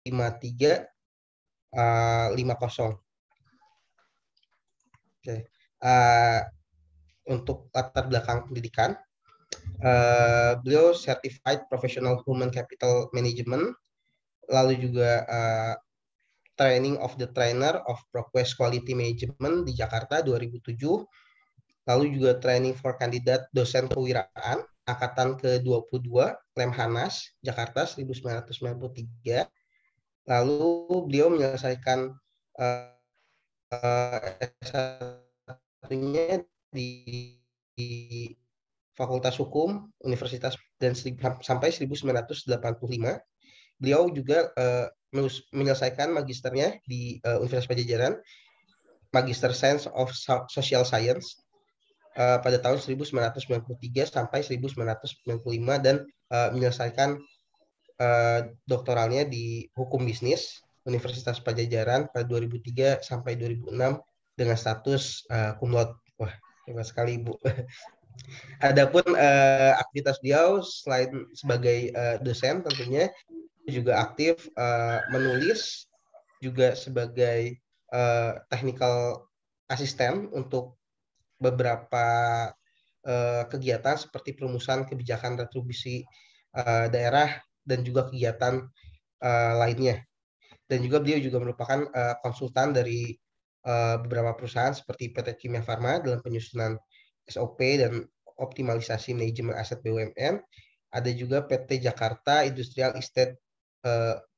5350. Oke. Untuk latar belakang pendidikan, beliau Certified Professional Human Capital Management, lalu juga Training of the Trainer of ProQuest Quality Management di Jakarta 2007, lalu juga Training for Kandidat Dosen Kewirausahaan Angkatan ke-22 Lemhanas Jakarta 1993. Lalu beliau menyelesaikan S1-nya di Fakultas Hukum Universitas dan sampai 1985. Beliau juga menyelesaikan magisternya di Universitas Padjadjaran, Magister Science of Social Science pada tahun 1993 sampai 1995 dan menyelesaikan doktoralnya di Hukum Bisnis Universitas Padjadjaran pada 2003 sampai 2006 dengan status cum laude. Wah, hebat sekali, Ibu. Adapun aktivitas beliau selain sebagai dosen tentunya juga aktif menulis, juga sebagai technical assistant untuk beberapa kegiatan seperti perumusan kebijakan retribusi daerah dan juga kegiatan lainnya. Dan juga beliau juga merupakan konsultan dari beberapa perusahaan seperti PT Kimia Farma dalam penyusunan SOP dan optimalisasi manajemen aset BUMN. Ada juga PT Jakarta Industrial Estate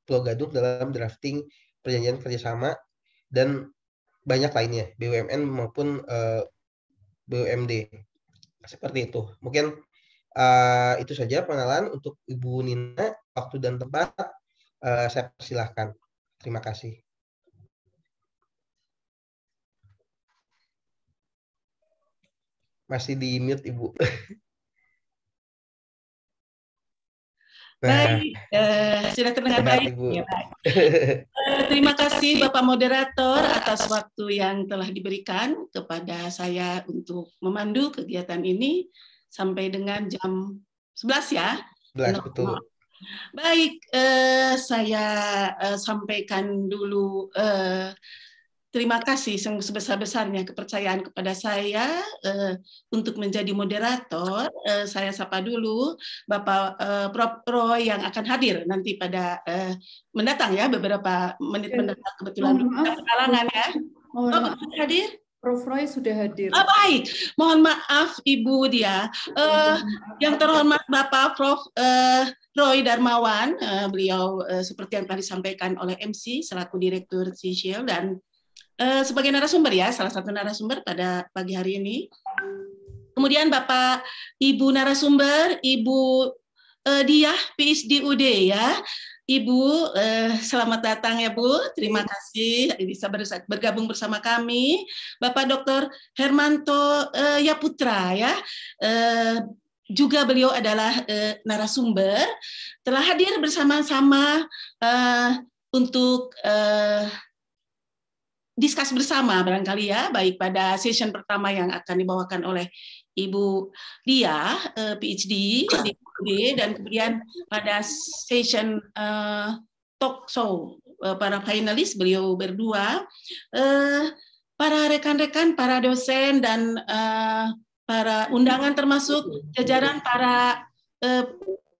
Pulau Gadung dalam drafting perjanjian kerjasama dan banyak lainnya, BUMN maupun BUMD. Seperti itu. Mungkin itu saja pengenalan untuk Ibu Nina. Waktu dan tempat saya persilahkan. Terima kasih. Masih di mute, Ibu. Baik, sudah terdengar baik. Ibu. Ya, baik. Terima kasih Bapak Moderator atas waktu yang telah diberikan kepada saya untuk memandu kegiatan ini sampai dengan jam 11 ya. 11, betul. Baik, saya sampaikan dulu terima kasih sebesar-besarnya kepercayaan kepada saya untuk menjadi moderator. Saya sapa dulu Bapak Prof. Roy yang akan hadir nanti pada mendatang ya, beberapa menit mendatang kebetulan kalangan ya. Hadir? Prof. Roy sudah hadir. Baik, mohon maaf Ibu Dia. Yang terhormat Bapak Prof. Roy Darmawan, beliau seperti yang tadi disampaikan oleh MC selaku Direktur CShield dan sebagai narasumber ya, salah satu narasumber pada pagi hari ini. Kemudian Bapak Ibu narasumber, Ibu Diah PhD UD ya. Ibu, selamat datang ya Bu, terima kasih bisa bergabung bersama kami. Bapak Dr. Hermanto Yaputra ya, juga beliau adalah narasumber, telah hadir bersama-sama untuk diskus bersama barangkali ya, baik pada session pertama yang akan dibawakan oleh Ibu Dia, PhD, dan kemudian pada session talk show para finalis beliau berdua, para rekan-rekan, para dosen dan para undangan termasuk jajaran para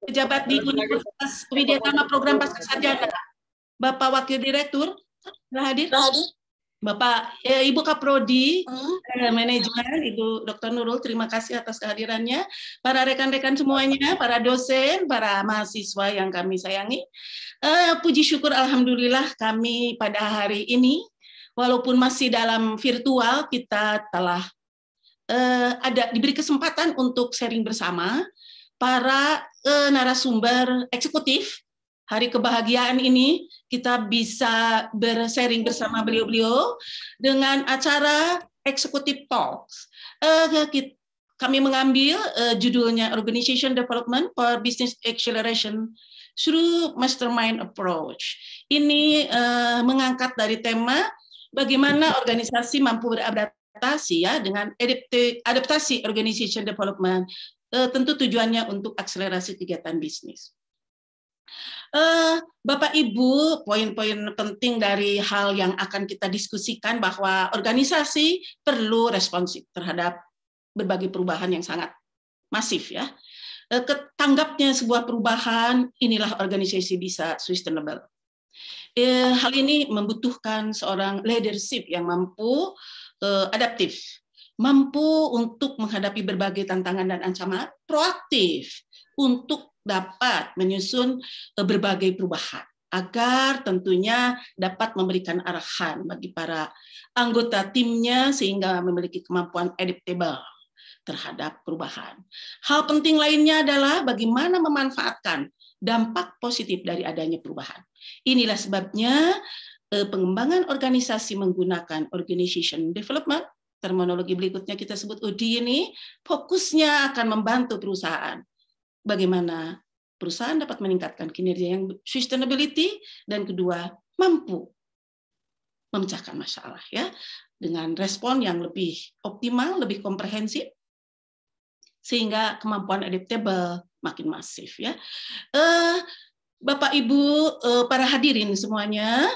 pejabat di Universitas Widyatama Program Pascasarjana, Bapak Wakil Direktur telah hadir. Bapak Ibu Kaprodi Manajemen, Ibu Dr. Nurul, terima kasih atas kehadirannya. Para rekan-rekan semuanya, para dosen, para mahasiswa yang kami sayangi. Puji syukur alhamdulillah kami pada hari ini, walaupun masih dalam virtual, kita telah diberi kesempatan untuk sharing bersama para narasumber eksekutif. Hari kebahagiaan ini kita bisa bersharing bersama beliau-beliau dengan acara Executive Talks. Kami mengambil judulnya Organization Development for Business Acceleration through Mastermind Approach. Ini mengangkat dari tema bagaimana organisasi mampu beradaptasi ya dengan adaptasi organization development. Tentu tujuannya untuk akselerasi kegiatan bisnis. Bapak Ibu, poin-poin penting dari hal yang akan kita diskusikan bahwa organisasi perlu responsif terhadap berbagai perubahan yang sangat masif ya. Tanggapnya sebuah perubahan, inilah organisasi bisa sustainable. Hal ini membutuhkan seorang leadership yang mampu adaptif, mampu untuk menghadapi berbagai tantangan dan ancaman, proaktif untuk dapat menyusun berbagai perubahan agar tentunya dapat memberikan arahan bagi para anggota timnya sehingga memiliki kemampuan adaptable terhadap perubahan. Hal penting lainnya adalah bagaimana memanfaatkan dampak positif dari adanya perubahan. Inilah sebabnya pengembangan organisasi menggunakan organization development, terminologi berikutnya kita sebut OD ini, fokusnya akan membantu perusahaan. Bagaimana perusahaan dapat meningkatkan kinerja yang sustainability, dan kedua, mampu memecahkan masalah ya dengan respon yang lebih optimal, lebih komprehensif, sehingga kemampuan adaptable makin masif ya. Bapak Ibu para hadirin semuanya,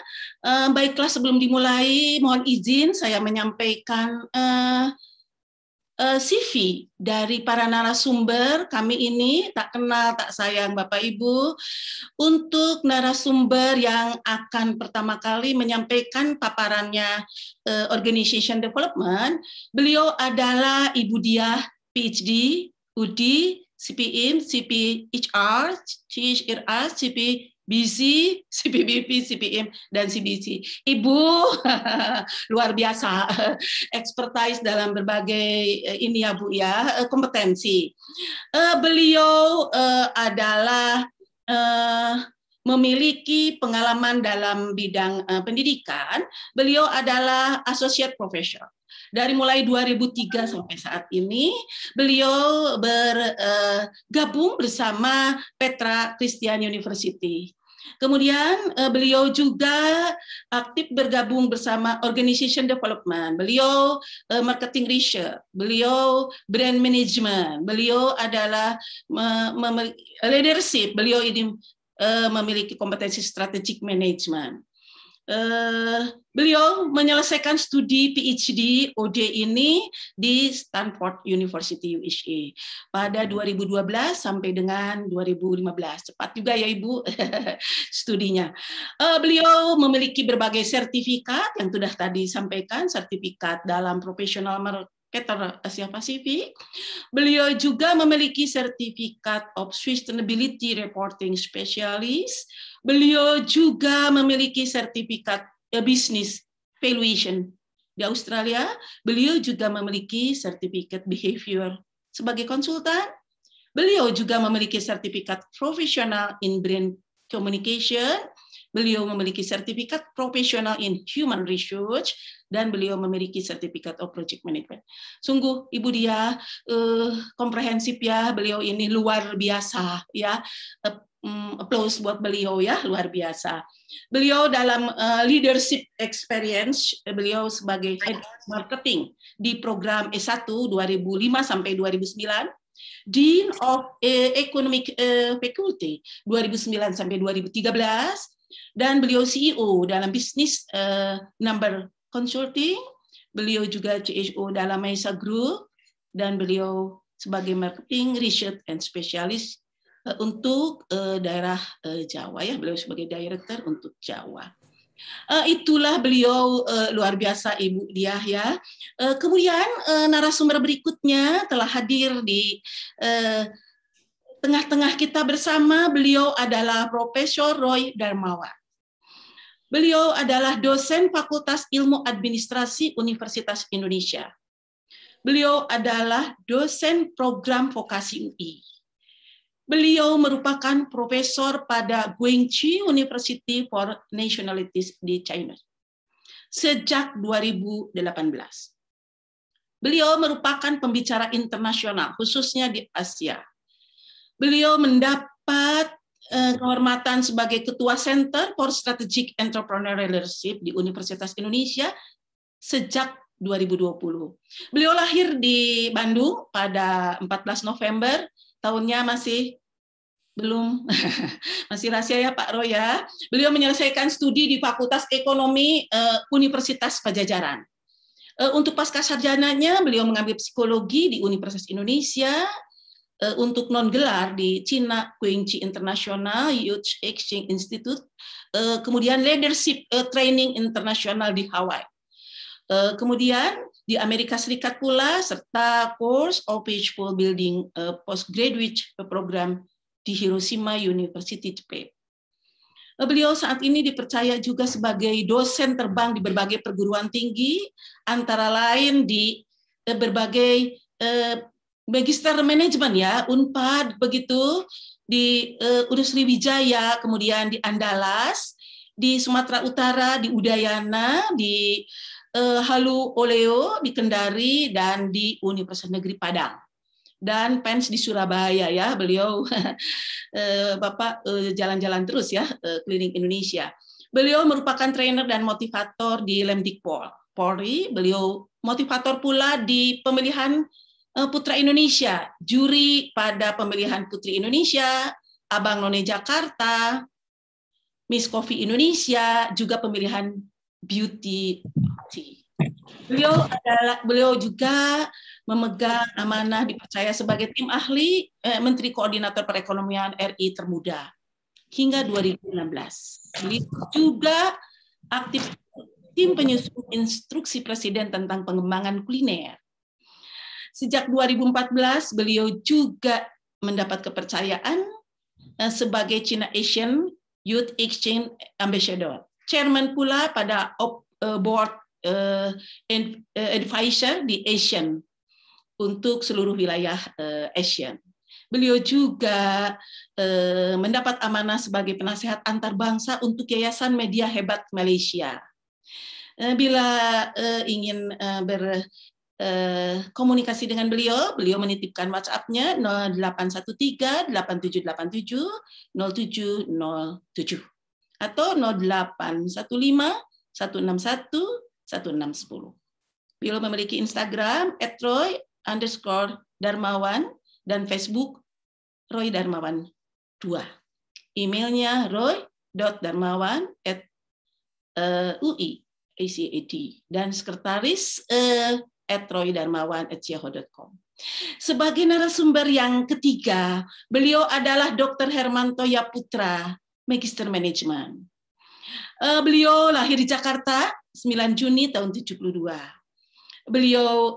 baiklah sebelum dimulai mohon izin saya menyampaikan CV dari para narasumber kami ini, tak kenal tak sayang Bapak Ibu. Untuk narasumber yang akan pertama kali menyampaikan paparannya Organization Development, beliau adalah Ibu Diah, PhD, UD, CPM, CPHR, CHRA, CPBC, CPBP, CPM, dan CBC. Ibu luar biasa, expertise dalam berbagai ini ya Bu ya, kompetensi. Beliau adalah memiliki pengalaman dalam bidang pendidikan. Beliau adalah associate professor. Dari mulai 2003 sampai saat ini, beliau bergabung bersama Petra Christian University. Kemudian beliau juga aktif bergabung bersama Organization Development. Beliau marketing research, beliau brand management, beliau adalah leadership, beliau ini memiliki kompetensi strategic management. Beliau menyelesaikan studi PhD OD ini di Stanford University USA pada 2012 sampai dengan 2015. Cepat juga ya Ibu studinya. Beliau memiliki berbagai sertifikat yang sudah tadi disampaikan, sertifikat dalam profesional marketer Asia Pasifik. Beliau juga memiliki sertifikat of Sustainability Reporting Specialist. Beliau juga memiliki sertifikat Business Valuation di Australia. Beliau juga memiliki sertifikat Behavior sebagai konsultan. Beliau juga memiliki sertifikat Professional in Brand Communication. Beliau memiliki sertifikat Professional in Human Research, dan beliau memiliki sertifikat of Project Management. Sungguh Ibu Diah komprehensif ya, beliau ini luar biasa ya. Applause buat beliau ya, luar biasa. Beliau dalam leadership experience, beliau sebagai head marketing di program S1 2005 sampai 2009, Dean of Economic Faculty 2009 sampai 2013, dan beliau CEO dalam bisnis number consulting. Beliau juga CHO dalam Mesa Group, dan beliau sebagai marketing research and specialist untuk daerah Jawa ya, beliau sebagai director untuk Jawa. Itulah beliau luar biasa Ibu Diah ya. Kemudian narasumber berikutnya telah hadir di tengah-tengah kita bersama. Beliau adalah Profesor Roy Darmawan. Beliau adalah dosen Fakultas Ilmu Administrasi Universitas Indonesia. Beliau adalah dosen program vokasi UI. Beliau merupakan profesor pada Guangzhou University for Nationalities di China sejak 2018. Beliau merupakan pembicara internasional, khususnya di Asia. Beliau mendapat kehormatan sebagai Ketua Center for Strategic Entrepreneurial Leadership di Universitas Indonesia sejak 2020. Beliau lahir di Bandung pada 14 November, tahunnya masih Belum, masih rahasia ya Pak Roy ya. Beliau menyelesaikan studi di Fakultas Ekonomi Universitas Pajajaran. Untuk pasca sarjananya, beliau mengambil psikologi di Universitas Indonesia, untuk non gelar di China Guangxi International Youth Exchange Institute, kemudian Leadership Training International di Hawaii. Kemudian di Amerika Serikat pula, serta course of People Building Postgraduate Program di Hiroshima University Japan. Beliau saat ini dipercaya juga sebagai dosen terbang di berbagai perguruan tinggi, antara lain di berbagai magister manajemen ya, Unpad begitu, di Sriwijaya, kemudian di Andalas, di Sumatera Utara, di Udayana, di Halu Oleo, di Kendari, dan di Universitas Negeri Padang. Dan PENS di Surabaya ya, beliau Bapak jalan-jalan terus ya, keliling Indonesia. Beliau merupakan trainer dan motivator di Lemdikpol Polri. Beliau motivator pula di pemilihan Putra Indonesia, juri pada pemilihan Putri Indonesia, Abang None Jakarta, Miss Coffee Indonesia, juga pemilihan Beauty. Beliau juga memegang amanah dipercaya sebagai tim ahli Menteri Koordinator Perekonomian RI termuda hingga 2016. Beliau juga aktif tim penyusun instruksi Presiden tentang pengembangan kuliner. Sejak 2014, beliau juga mendapat kepercayaan sebagai China Asian Youth Exchange Ambassador. Chairman pula pada Board Advisor di Asian untuk seluruh wilayah Asian. Beliau juga mendapat amanah sebagai penasehat antar bangsa untuk Yayasan Media Hebat Malaysia. Bila ingin komunikasi dengan beliau, beliau menitipkan WhatsApp-nya 0813-8787-0707 atau 0815-161-1610. Beliau memiliki Instagram @roy_darmawan dan Facebook Roy Darmawan 2. Emailnya roy.darmawan@ui.acad dan sekretaris @roydarmawan@yahoo.com. Sebagai narasumber yang ketiga, beliau adalah Dr. Hermanto Yaputra, Magister Manajemen. Beliau lahir di Jakarta 9 Juni tahun 72. Beliau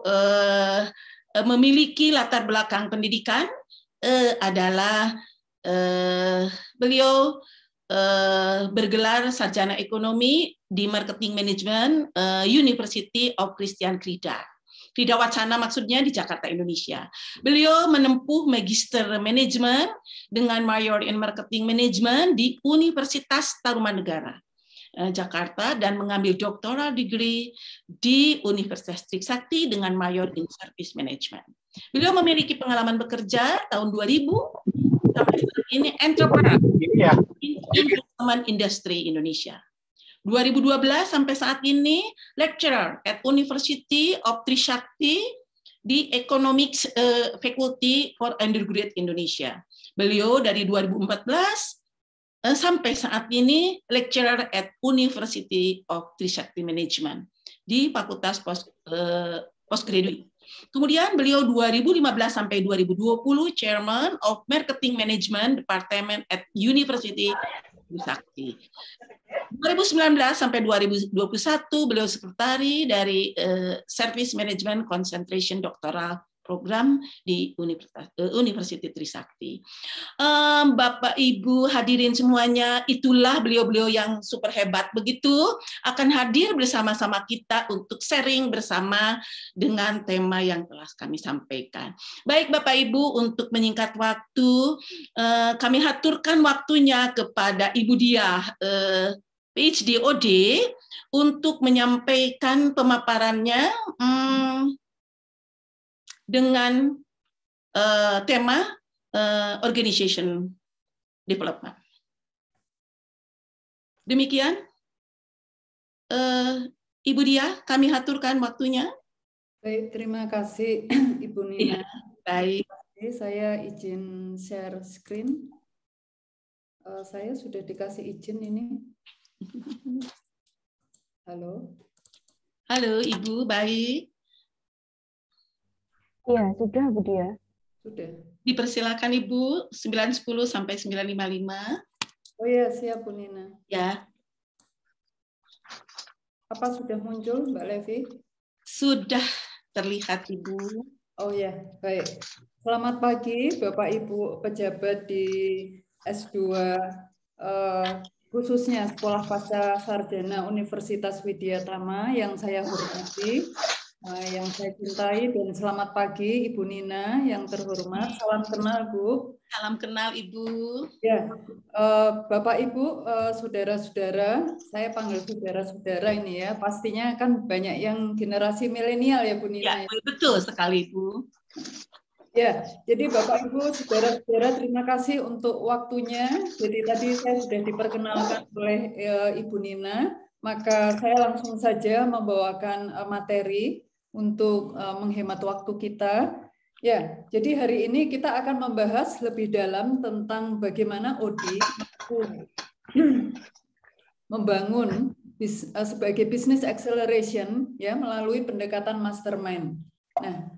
memiliki latar belakang pendidikan adalah beliau bergelar sarjana ekonomi di Marketing Management University of Christian Krida Wacana maksudnya di Jakarta, Indonesia. Beliau menempuh Magister Manajemen dengan Mayor in Marketing Management di Universitas Tarumanegara, Jakarta, dan mengambil Doctoral Degree di Universitas Trisakti dengan Mayor in Service Management. Beliau memiliki pengalaman bekerja tahun 2000 sampai saat ini entrepreneur in investment industry Indonesia. 2012 sampai saat ini lecturer at University of Trisakti di Economics Faculty for Undergraduate Indonesia. Beliau dari 2014 sampai saat ini lecturer at University of Trisakti Management di Fakultas Postgraduate. Kemudian beliau 2015 sampai 2020 Chairman of Marketing Management Department at University Trisakti. 2019 sampai 2021 beliau sekretari dari Service Management Concentration Doctoral Program di University Trisakti. Bapak Ibu hadirin semuanya, itulah beliau-beliau yang super hebat begitu akan hadir bersama-sama kita untuk sharing bersama dengan tema yang telah kami sampaikan. Baik Bapak Ibu, untuk menyingkat waktu, kami haturkan waktunya kepada Ibu Diah PhD OD untuk menyampaikan pemaparannya dengan tema organization development. Demikian, Ibu Diah, kami haturkan waktunya. Baik, terima kasih Ibu Nina. Ya, baik. Saya izin share screen. Saya sudah dikasih izin ini. Halo. Halo Ibu, baik. Iya, sudah Bu Dia. Sudah. Dipersilakan Ibu, 9.10 sampai 9.55. Oh ya, siap Bu Nina. Ya, Apa sudah muncul Mbak Levi? sudah terlihat Ibu. Oh ya, baik. Selamat pagi Bapak Ibu pejabat di S2, khususnya Sekolah Pasca Sarjana Universitas Widya Tama yang saya hormati, yang saya cintai, dan selamat pagi Ibu Nina yang terhormat. Salam kenal Bu. Salam kenal Ibu. Ya, Bapak Ibu, saudara-saudara, saya panggil saudara-saudara ini ya. Pastinya kan banyak yang generasi milenial ya Bu Nina. Ya, betul sekali Ibu. Ya, jadi Bapak Ibu, saudara-saudara, terima kasih untuk waktunya. Jadi tadi saya sudah diperkenalkan oleh Ibu Nina, maka saya langsung saja membawakan materi untuk menghemat waktu kita. Ya, jadi hari ini kita akan membahas lebih dalam tentang bagaimana ODI membangun sebagai business acceleration ya melalui pendekatan mastermind. Nah,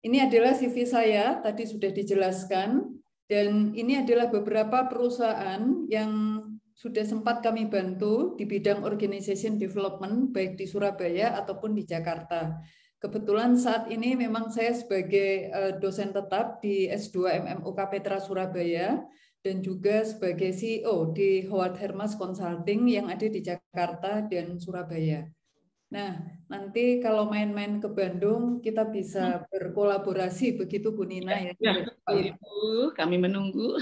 ini adalah CV saya, tadi sudah dijelaskan, dan ini adalah beberapa perusahaan yang sudah sempat kami bantu di bidang organization development, baik di Surabaya ataupun di Jakarta. Kebetulan saat ini memang saya sebagai dosen tetap di S2 MMUK Petra Surabaya, dan juga sebagai CEO di Howard Hermas Consulting yang ada di Jakarta dan Surabaya. Nah, nanti kalau main-main ke Bandung, kita bisa berkolaborasi, begitu Bu Nina ya. Ya, Ibu, kami menunggu.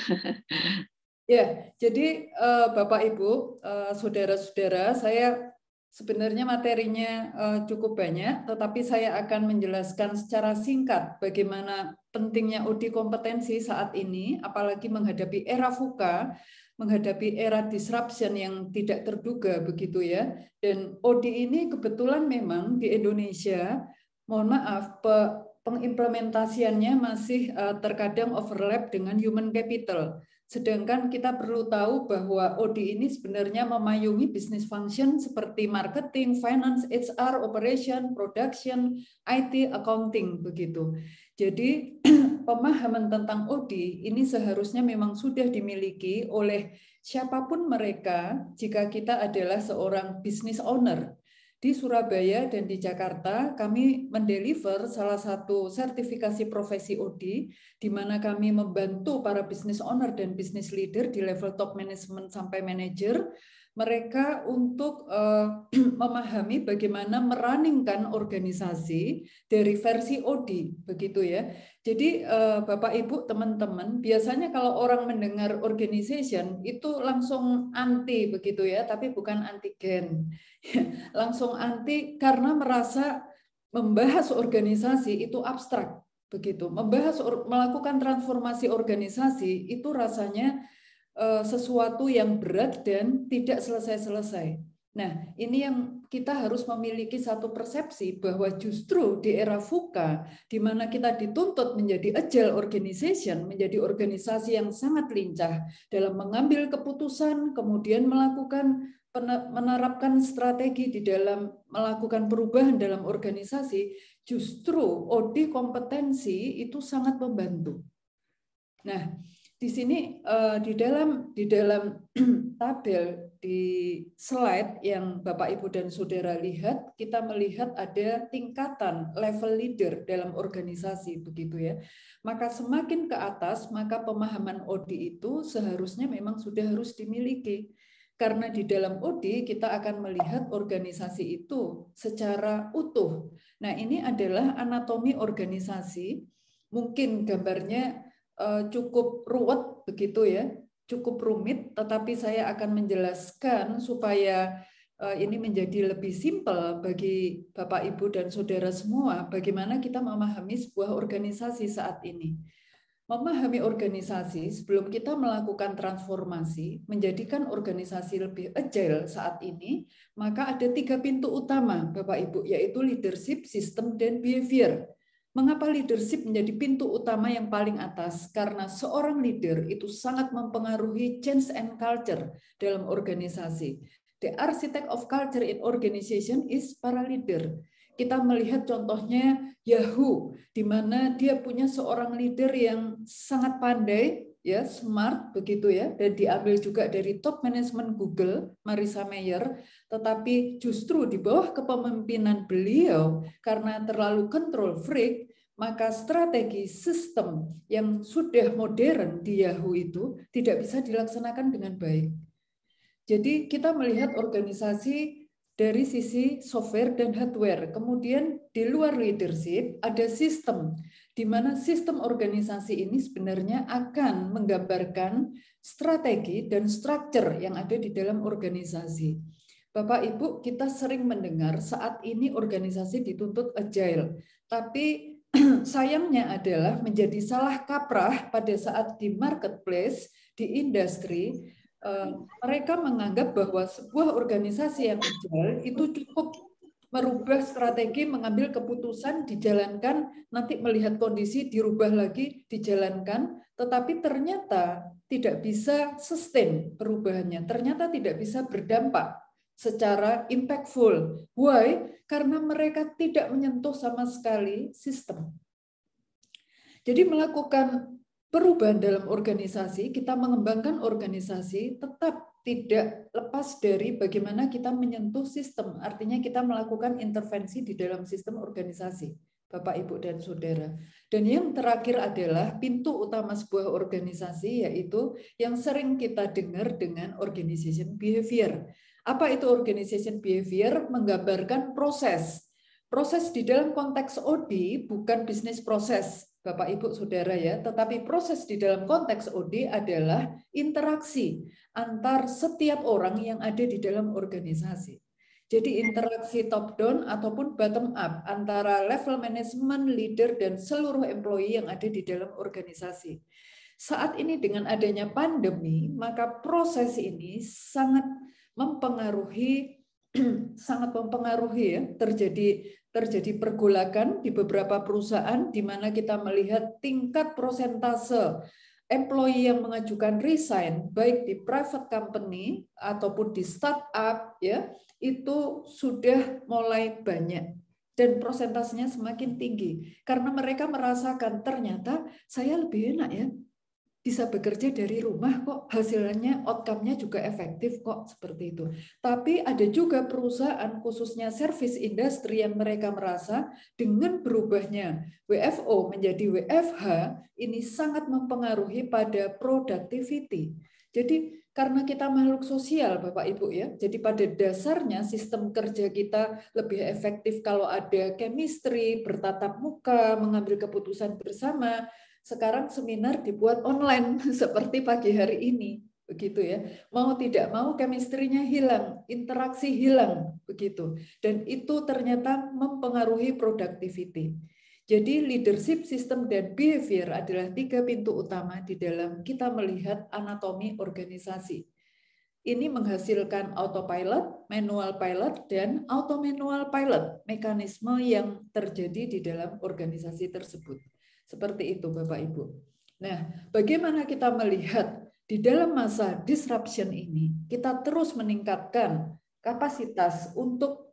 Ya, jadi Bapak Ibu, saudara-saudara, saya sebenarnya materinya cukup banyak, tetapi saya akan menjelaskan secara singkat bagaimana pentingnya ODI kompetensi saat ini, apalagi menghadapi era VUCA, menghadapi era disruption yang tidak terduga begitu ya. Dan ODI ini kebetulan memang di Indonesia, mohon maaf, pengimplementasiannya masih terkadang overlap dengan human capital. Sedangkan kita perlu tahu bahwa ODI ini sebenarnya memayungi business function seperti marketing, finance, HR, operation, production, IT, accounting begitu. Jadi pemahaman tentang ODI ini seharusnya memang sudah dimiliki oleh siapapun mereka jika kita adalah seorang business owner. Di Surabaya dan di Jakarta, kami mendeliver salah satu sertifikasi profesi ODI, di mana kami membantu para business owner dan business leader di level top management sampai manager, mereka untuk memahami bagaimana merunningkan organisasi dari versi ODI, begitu ya. Jadi Bapak Ibu teman-teman, biasanya kalau orang mendengar organization itu langsung anti begitu ya, tapi bukan antigen. Langsung anti karena merasa membahas organisasi itu abstrak begitu. Melakukan transformasi organisasi itu rasanya sesuatu yang berat dan tidak selesai-selesai. Nah, ini yang kita harus memiliki satu persepsi bahwa justru di era VUCA, di mana kita dituntut menjadi agile organization, menjadi organisasi yang sangat lincah dalam mengambil keputusan, kemudian menerapkan strategi di dalam melakukan perubahan dalam organisasi, justru ODI kompetensi itu sangat membantu. Nah, di sini di dalam tabel di slide yang Bapak Ibu dan Saudara lihat, kita melihat ada tingkatan level leader dalam organisasi begitu ya. Maka semakin ke atas, maka pemahaman ODI itu seharusnya memang sudah harus dimiliki. Karena di dalam ODI kita akan melihat organisasi itu secara utuh. Nah, ini adalah anatomi organisasi. Mungkin gambarnya cukup ruwet begitu ya, cukup rumit, tetapi saya akan menjelaskan supaya ini menjadi lebih simpel bagi Bapak, Ibu, dan Saudara semua, bagaimana kita memahami sebuah organisasi saat ini. Memahami organisasi sebelum kita melakukan transformasi, menjadikan organisasi lebih agile saat ini, maka ada 3 pintu utama, Bapak Ibu, yaitu leadership, system, dan behavior. Mengapa leadership menjadi pintu utama yang paling atas? Karena seorang leader itu sangat mempengaruhi change and culture dalam organisasi. The architect of culture in organization is para leader. Kita melihat contohnya Yahoo, di mana dia punya seorang leader yang sangat pandai, ya, smart begitu ya, dan diambil juga dari top management Google, Marissa Mayer, tetapi justru di bawah kepemimpinan beliau karena terlalu control freak, maka strategi sistem yang sudah modern di Yahoo itu tidak bisa dilaksanakan dengan baik. Jadi kita melihat organisasi dari sisi software dan hardware. Kemudian di luar leadership ada sistem, di mana sistem organisasi ini sebenarnya akan menggambarkan strategi dan structure yang ada di dalam organisasi. Bapak Ibu, kita sering mendengar saat ini organisasi dituntut agile, tapi sayangnya adalah menjadi salah kaprah pada saat di marketplace, di industri, mereka menganggap bahwa sebuah organisasi yang agile itu cukup merubah strategi, mengambil keputusan, dijalankan, nanti melihat kondisi, dirubah lagi, dijalankan, tetapi ternyata tidak bisa sustain perubahannya, ternyata tidak bisa berdampak secara impactful. Why? Karena mereka tidak menyentuh sama sekali sistem. Jadi melakukan perubahan dalam organisasi, kita mengembangkan organisasi tetap tidak lepas dari bagaimana kita menyentuh sistem. Artinya kita melakukan intervensi di dalam sistem organisasi, Bapak, Ibu, dan Saudara. Dan yang terakhir adalah pintu utama sebuah organisasi, yaitu yang sering kita dengar dengan organization behavior. Apa itu organization behavior? Menggambarkan proses. Proses di dalam konteks OD bukan bisnis proses, Bapak, Ibu, Saudara ya, tetapi proses di dalam konteks OD adalah interaksi antar setiap orang yang ada di dalam organisasi. Jadi interaksi top down ataupun bottom up antara level manajemen, leader, dan seluruh employee yang ada di dalam organisasi. Saat ini dengan adanya pandemi, maka proses ini sangat mempengaruhi ya, terjadi pergolakan di beberapa perusahaan di mana kita melihat tingkat prosentase employee yang mengajukan resign baik di private company ataupun di startup ya, itu sudah mulai banyak dan prosentasenya semakin tinggi karena mereka merasakan ternyata saya lebih enak ya, bisa bekerja dari rumah kok, hasilnya, outcome-nya juga efektif kok, seperti itu. Tapi ada juga perusahaan, khususnya service industry, yang mereka merasa dengan berubahnya WFO menjadi WFH, ini sangat mempengaruhi pada productivity. Jadi karena kita makhluk sosial, Bapak Ibu ya, jadi pada dasarnya sistem kerja kita lebih efektif kalau ada chemistry, bertatap muka, mengambil keputusan bersama. Sekarang seminar dibuat online seperti pagi hari ini, begitu ya. Mau tidak mau chemistry-nya hilang, interaksi hilang, begitu. Dan itu ternyata mempengaruhi productivity. Jadi leadership, system, dan behavior adalah 3 pintu utama di dalam kita melihat anatomi organisasi. Ini menghasilkan autopilot, manual pilot, dan auto-manual pilot, mekanisme yang terjadi di dalam organisasi tersebut. Seperti itu, Bapak Ibu. Nah, bagaimana kita melihat di dalam masa disruption ini, kita terus meningkatkan kapasitas untuk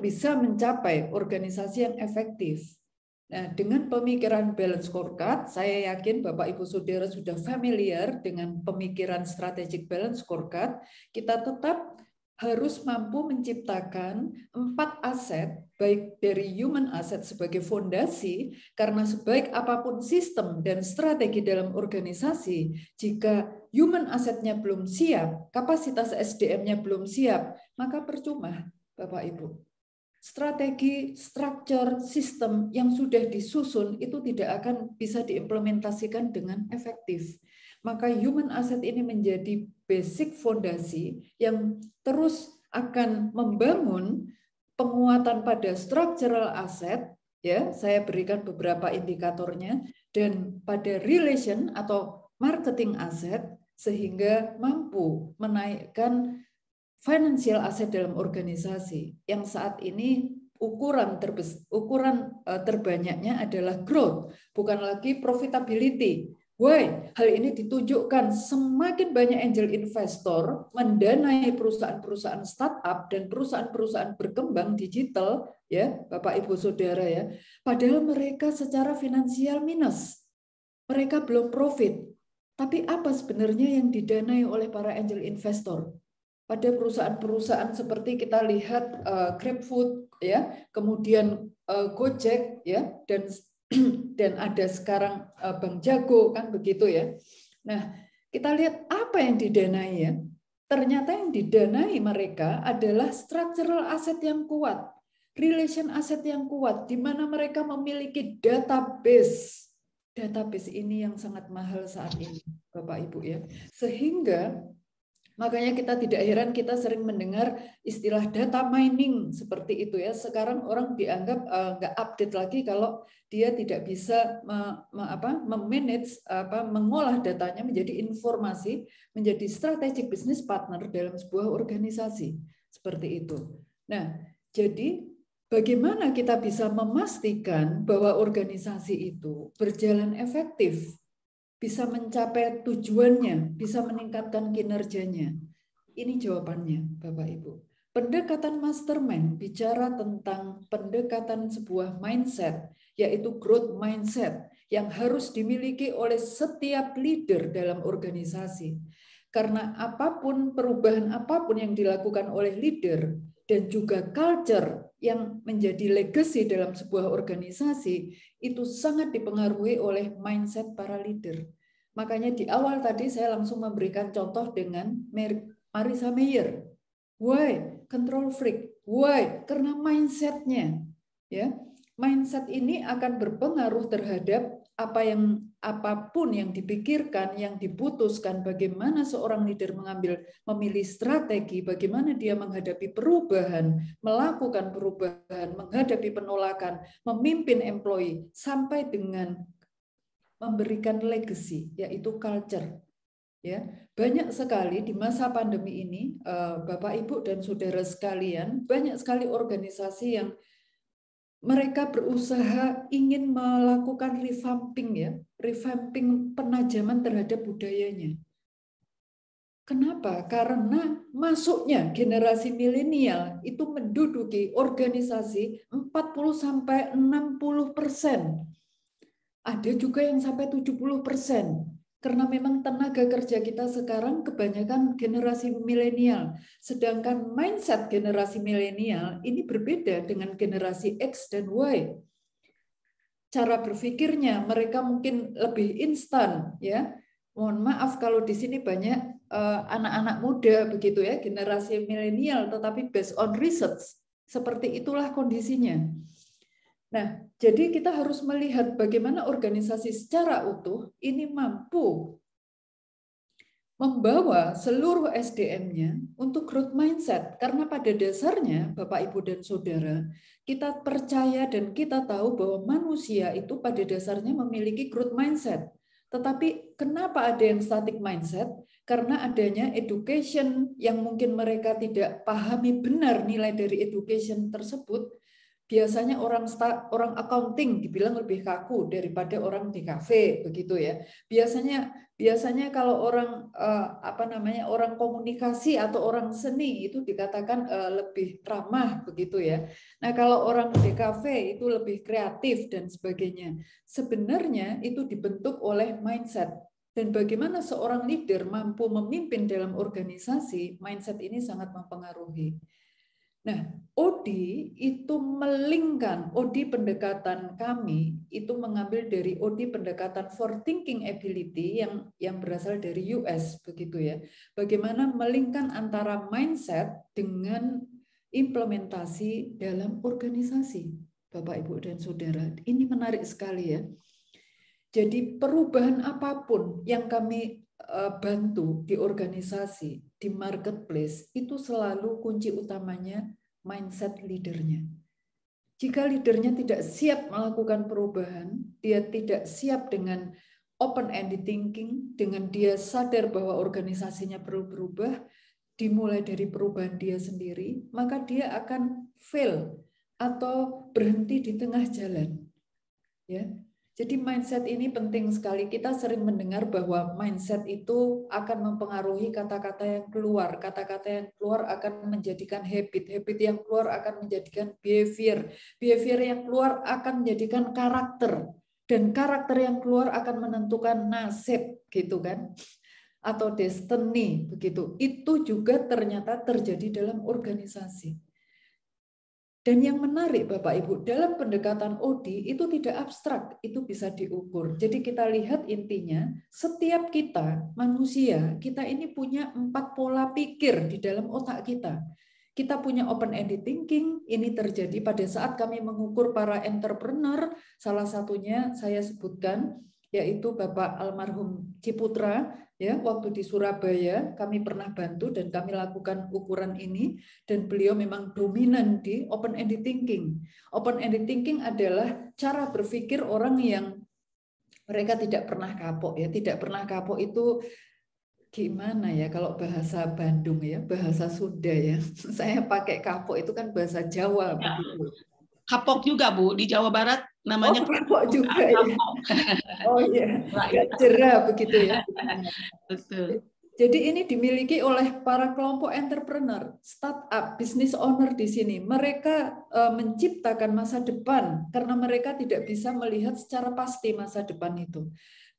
bisa mencapai organisasi yang efektif. Nah, dengan pemikiran balance scorecard, saya yakin Bapak Ibu Saudara sudah familiar dengan pemikiran strategic balance scorecard, kita tetap harus mampu menciptakan 4 aset, baik dari human asset sebagai fondasi, karena sebaik apapun sistem dan strategi dalam organisasi, jika human assetnya belum siap, kapasitas SDM-nya belum siap, maka percuma, Bapak Ibu. Strategi, structure, sistem yang sudah disusun itu tidak akan bisa diimplementasikan dengan efektif. Maka human asset ini menjadi basic fondasi yang terus akan membangun penguatan pada structural asset, ya, saya berikan beberapa indikatornya, dan pada relation atau marketing asset sehingga mampu menaikkan financial asset dalam organisasi yang saat ini ukuran terbanyaknya adalah growth, bukan lagi profitability. Why? Hal ini ditunjukkan semakin banyak angel investor mendanai perusahaan-perusahaan startup dan perusahaan-perusahaan berkembang digital, ya, Bapak Ibu Saudara ya. Padahal mereka secara finansial minus. Mereka belum profit. Tapi apa sebenarnya yang didanai oleh para angel investor? Pada perusahaan-perusahaan seperti kita lihat GrabFood, ya, kemudian Gojek, ya, dan ada sekarang Bank Jago, kan begitu ya. Nah, kita lihat apa yang didanai ya. Ternyata yang didanai mereka adalah structural asset yang kuat, relation asset yang kuat, di mana mereka memiliki database. Database ini yang sangat mahal saat ini, Bapak Ibu ya. Sehingga makanya kita tidak heran kita sering mendengar istilah data mining seperti itu ya. Sekarang orang dianggap nggak update lagi kalau dia tidak bisa memanage mengolah datanya menjadi informasi, menjadi strategic business partner dalam sebuah organisasi seperti itu. Nah, jadi bagaimana kita bisa memastikan bahwa organisasi itu berjalan efektif, bisa mencapai tujuannya, bisa meningkatkan kinerjanya? Ini jawabannya, Bapak Ibu. Pendekatan mastermind bicara tentang pendekatan sebuah mindset, yaitu growth mindset, yang harus dimiliki oleh setiap leader dalam organisasi. Karena apapun, perubahan apapun yang dilakukan oleh leader, dan juga culture yang menjadi legacy dalam sebuah organisasi, itu sangat dipengaruhi oleh mindset para leader. Makanya di awal tadi saya langsung memberikan contoh dengan Marissa Mayer. Why? Control freak. Why? Karena mindsetnya. Ya, mindset ini akan berpengaruh terhadap apapun yang dipikirkan, yang diputuskan, bagaimana seorang leader memilih strategi, bagaimana dia menghadapi perubahan, melakukan perubahan, menghadapi penolakan, memimpin employee, sampai dengan memberikan legacy, yaitu culture. Ya, banyak sekali di masa pandemi ini, Bapak, Ibu, dan saudara sekalian, banyak sekali organisasi yang mereka berusaha ingin melakukan revamping, ya, revamping, penajaman terhadap budayanya. Kenapa? Karena masuknya generasi milenial itu menduduki organisasi 40-60%. Ada juga yang sampai 70%. Karena memang tenaga kerja kita sekarang kebanyakan generasi milenial. Sedangkan mindset generasi milenial ini berbeda dengan generasi X dan Y. Cara berpikirnya mereka mungkin lebih instan, ya. Mohon maaf kalau di sini banyak anak-anak muda begitu ya, generasi milenial, tetapi based on research. Seperti itulah kondisinya. Nah, jadi kita harus melihat bagaimana organisasi secara utuh ini mampu membawa seluruh SDM-nya untuk growth mindset. Karena pada dasarnya, Bapak, Ibu, dan Saudara, kita percaya dan kita tahu bahwa manusia itu pada dasarnya memiliki growth mindset. Tetapi kenapa ada yang static mindset? Karena adanya education yang mungkin mereka tidak pahami benar nilai dari education tersebut. Biasanya orang accounting dibilang lebih kaku daripada orang DKV begitu ya. Biasanya kalau orang orang komunikasi atau orang seni itu dikatakan lebih ramah begitu ya. Nah, kalau orang DKV itu lebih kreatif dan sebagainya. Sebenarnya itu dibentuk oleh mindset. Dan bagaimana seorang leader mampu memimpin dalam organisasi, mindset ini sangat mempengaruhi. Nah, ODI itu melingkan, ODI pendekatan kami itu mengambil dari ODI pendekatan for thinking ability yang berasal dari US begitu ya. Bagaimana melingkan antara mindset dengan implementasi dalam organisasi, Bapak, Ibu, dan Saudara. Ini menarik sekali ya. Jadi perubahan apapun yang kami bantu di organisasi, di marketplace, itu selalu kunci utamanya mindset leadernya. Jika leadernya tidak siap melakukan perubahan, dia tidak siap dengan open-ended thinking, dengan dia sadar bahwa organisasinya perlu berubah, dimulai dari perubahan dia sendiri, maka dia akan fail, atau berhenti di tengah jalan. Ya. Jadi mindset ini penting sekali. Kita sering mendengar bahwa mindset itu akan mempengaruhi kata-kata yang keluar. Kata-kata yang keluar akan menjadikan habit. Habit yang keluar akan menjadikan behavior. Behavior yang keluar akan menjadikan karakter. Dan karakter yang keluar akan menentukan nasib, gitu kan? Atau destiny, begitu. Itu juga ternyata terjadi dalam organisasi. Dan yang menarik Bapak Ibu, dalam pendekatan OD itu tidak abstrak, itu bisa diukur. Jadi kita lihat intinya, setiap kita manusia, kita ini punya 4 pola pikir di dalam otak kita. Kita punya open-ended thinking, ini terjadi pada saat kami mengukur para entrepreneur, salah satunya saya sebutkan, yaitu Bapak almarhum Ciputra, ya, waktu di Surabaya kami pernah bantu dan kami lakukan ukuran ini, dan beliau memang dominan di open-ended thinking. Open-ended thinking adalah cara berpikir orang yang mereka tidak pernah kapok, ya. Tidak pernah kapok itu gimana ya kalau bahasa Bandung, ya, bahasa Sunda, ya. Saya pakai kapok itu kan bahasa Jawa, Ya. begitu. Kapok juga Bu, di Jawa Barat namanya kapok juga, ya. Oh iya, jerah begitu ya. Betul. Jadi ini dimiliki oleh para kelompok entrepreneur, startup, business owner di sini. Mereka menciptakan masa depan karena mereka tidak bisa melihat secara pasti masa depan itu.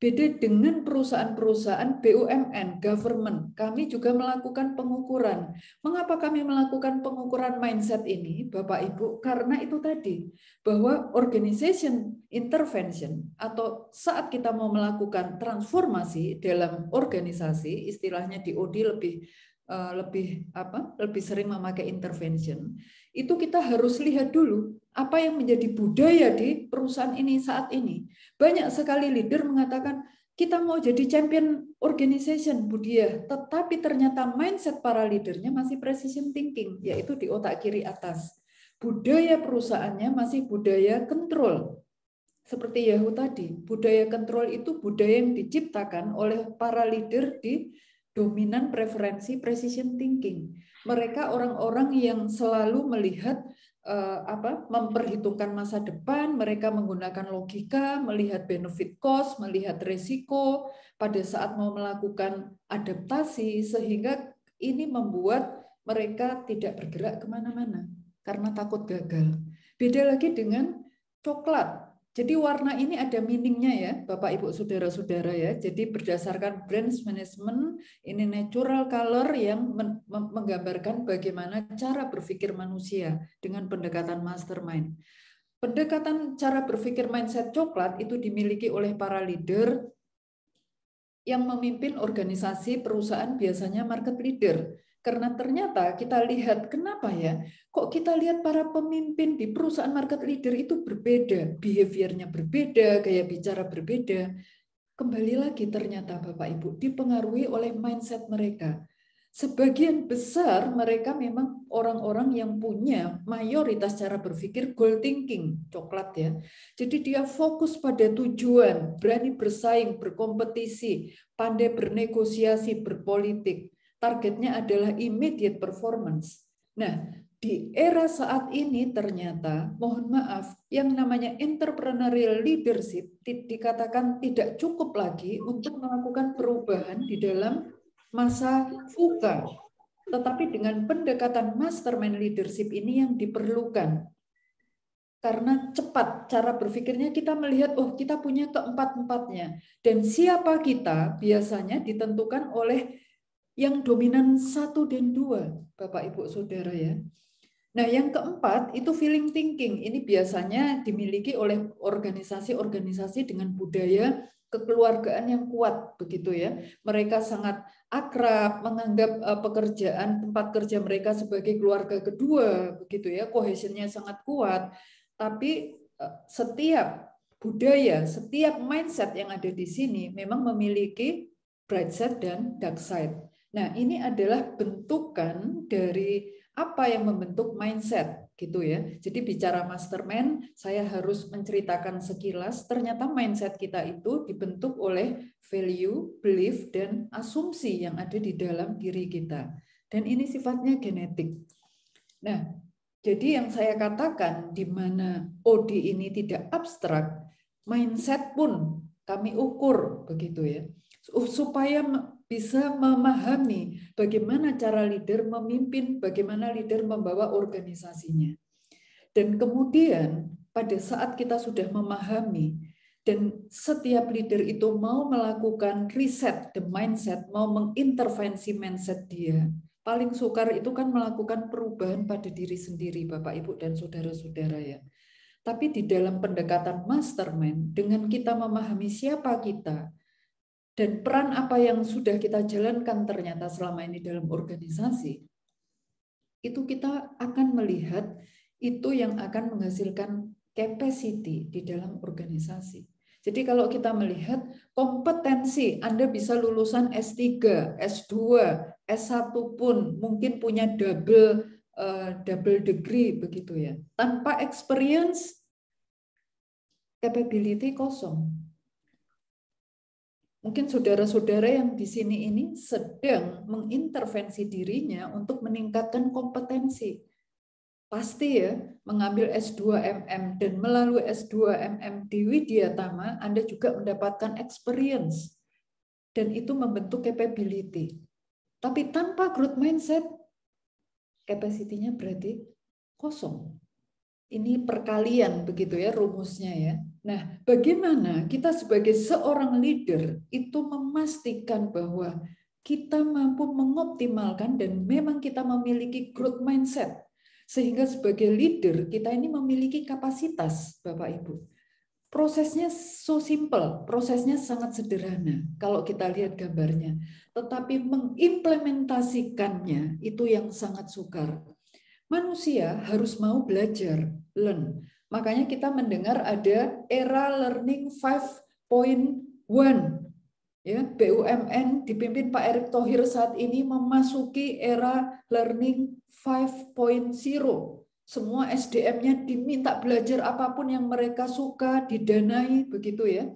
Beda dengan perusahaan-perusahaan BUMN, government, kami juga melakukan pengukuran. Mengapa kami melakukan pengukuran mindset ini, Bapak Ibu? Karena itu tadi, bahwa organization intervention atau saat kita mau melakukan transformasi dalam organisasi, istilahnya di OD lebih sering memakai intervention, itu kita harus lihat dulu apa yang menjadi budaya di perusahaan ini saat ini. Banyak sekali leader mengatakan kita mau jadi champion organization, Budia, tetapi ternyata mindset para leadernya masih precision thinking, yaitu di otak kiri atas. Budaya perusahaannya masih budaya kontrol. Seperti Yahoo tadi, budaya kontrol itu budaya yang diciptakan oleh para leader di dominan preferensi precision thinking. Mereka orang-orang yang selalu melihat memperhitungkan masa depan, mereka menggunakan logika, melihat benefit cost, melihat resiko pada saat mau melakukan adaptasi, sehingga ini membuat mereka tidak bergerak kemana-mana karena takut gagal. Beda lagi dengan coklat. Jadi warna ini ada meaningnya ya, Bapak Ibu Saudara-saudara ya. Jadi berdasarkan brand management, ini natural color yang menggambarkan bagaimana cara berpikir manusia dengan pendekatan mastermind. Pendekatan cara berpikir mindset coklat itu dimiliki oleh para leader yang memimpin organisasi perusahaan, biasanya market leader. Karena ternyata kita lihat, kenapa ya, kok kita lihat para pemimpin di perusahaan market leader itu berbeda, behaviornya berbeda, gaya bicara berbeda. Kembali lagi ternyata Bapak Ibu, dipengaruhi oleh mindset mereka. Sebagian besar mereka memang orang-orang yang punya mayoritas cara berpikir goal thinking, coklat ya. Jadi dia fokus pada tujuan, berani bersaing, berkompetisi, pandai bernegosiasi, berpolitik. Targetnya adalah immediate performance. Nah, di era saat ini ternyata, mohon maaf, yang namanya entrepreneurial leadership dikatakan tidak cukup lagi untuk melakukan perubahan di dalam masa VUCA. Tetapi dengan pendekatan mastermind leadership ini yang diperlukan. Karena cepat cara berpikirnya kita melihat, oh kita punya keempat-empatnya. Dan siapa kita biasanya ditentukan oleh yang dominan 1 dan 2, Bapak Ibu Saudara ya. Nah, yang keempat itu feeling thinking. Ini biasanya dimiliki oleh organisasi-organisasi dengan budaya kekeluargaan yang kuat, begitu ya. Mereka sangat akrab, menganggap pekerjaan tempat kerja mereka sebagai keluarga kedua, begitu ya. Cohesionnya sangat kuat. Tapi setiap budaya, setiap mindset yang ada di sini memang memiliki bright side dan dark side. Nah, ini adalah bentukan dari apa yang membentuk mindset gitu ya. Jadi bicara mastermind, saya harus menceritakan sekilas ternyata mindset kita itu dibentuk oleh value, belief, dan asumsi yang ada di dalam diri kita. Dan ini sifatnya genetik. Nah, Jadi yang saya katakan di mana OD ini tidak abstrak, mindset pun kami ukur begitu ya. Supaya bisa memahami bagaimana cara leader memimpin, bagaimana leader membawa organisasinya. Dan kemudian pada saat kita sudah memahami dan setiap leader itu mau melakukan reset the mindset, mau mengintervensi mindset dia, paling sukar itu kan melakukan perubahan pada diri sendiri, Bapak, Ibu, dan saudara-saudara ya. Tapi di dalam pendekatan mastermind, dengan kita memahami siapa kita, dan peran apa yang sudah kita jalankan ternyata selama ini dalam organisasi, itu kita akan melihat itu yang akan menghasilkan capacity di dalam organisasi. Jadi kalau kita melihat kompetensi, Anda bisa lulusan S3, S2, S1 pun mungkin punya double degree begitu ya. Tanpa experience, capability kosong. Mungkin saudara-saudara yang di sini ini sedang mengintervensi dirinya untuk meningkatkan kompetensi. Pasti ya, mengambil S2 MM dan melalui S2 MM di Widya Tama, Anda juga mendapatkan experience. Dan itu membentuk capability. Tapi tanpa growth mindset, capacity-nya berarti kosong. Ini perkalian begitu ya rumusnya ya. Nah, bagaimana kita sebagai seorang leader itu memastikan bahwa kita mampu mengoptimalkan dan memang kita memiliki growth mindset. Sehingga sebagai leader kita ini memiliki kapasitas, Bapak Ibu. Prosesnya so simple, prosesnya sangat sederhana kalau kita lihat gambarnya. Tetapi mengimplementasikannya itu yang sangat sukar. Manusia harus mau belajar, learn. Makanya kita mendengar ada era learning 5.1. Ya, BUMN dipimpin Pak Erick Thohir saat ini memasuki era learning 5.0. Semua SDM-nya diminta belajar apapun yang mereka suka, didanai begitu ya.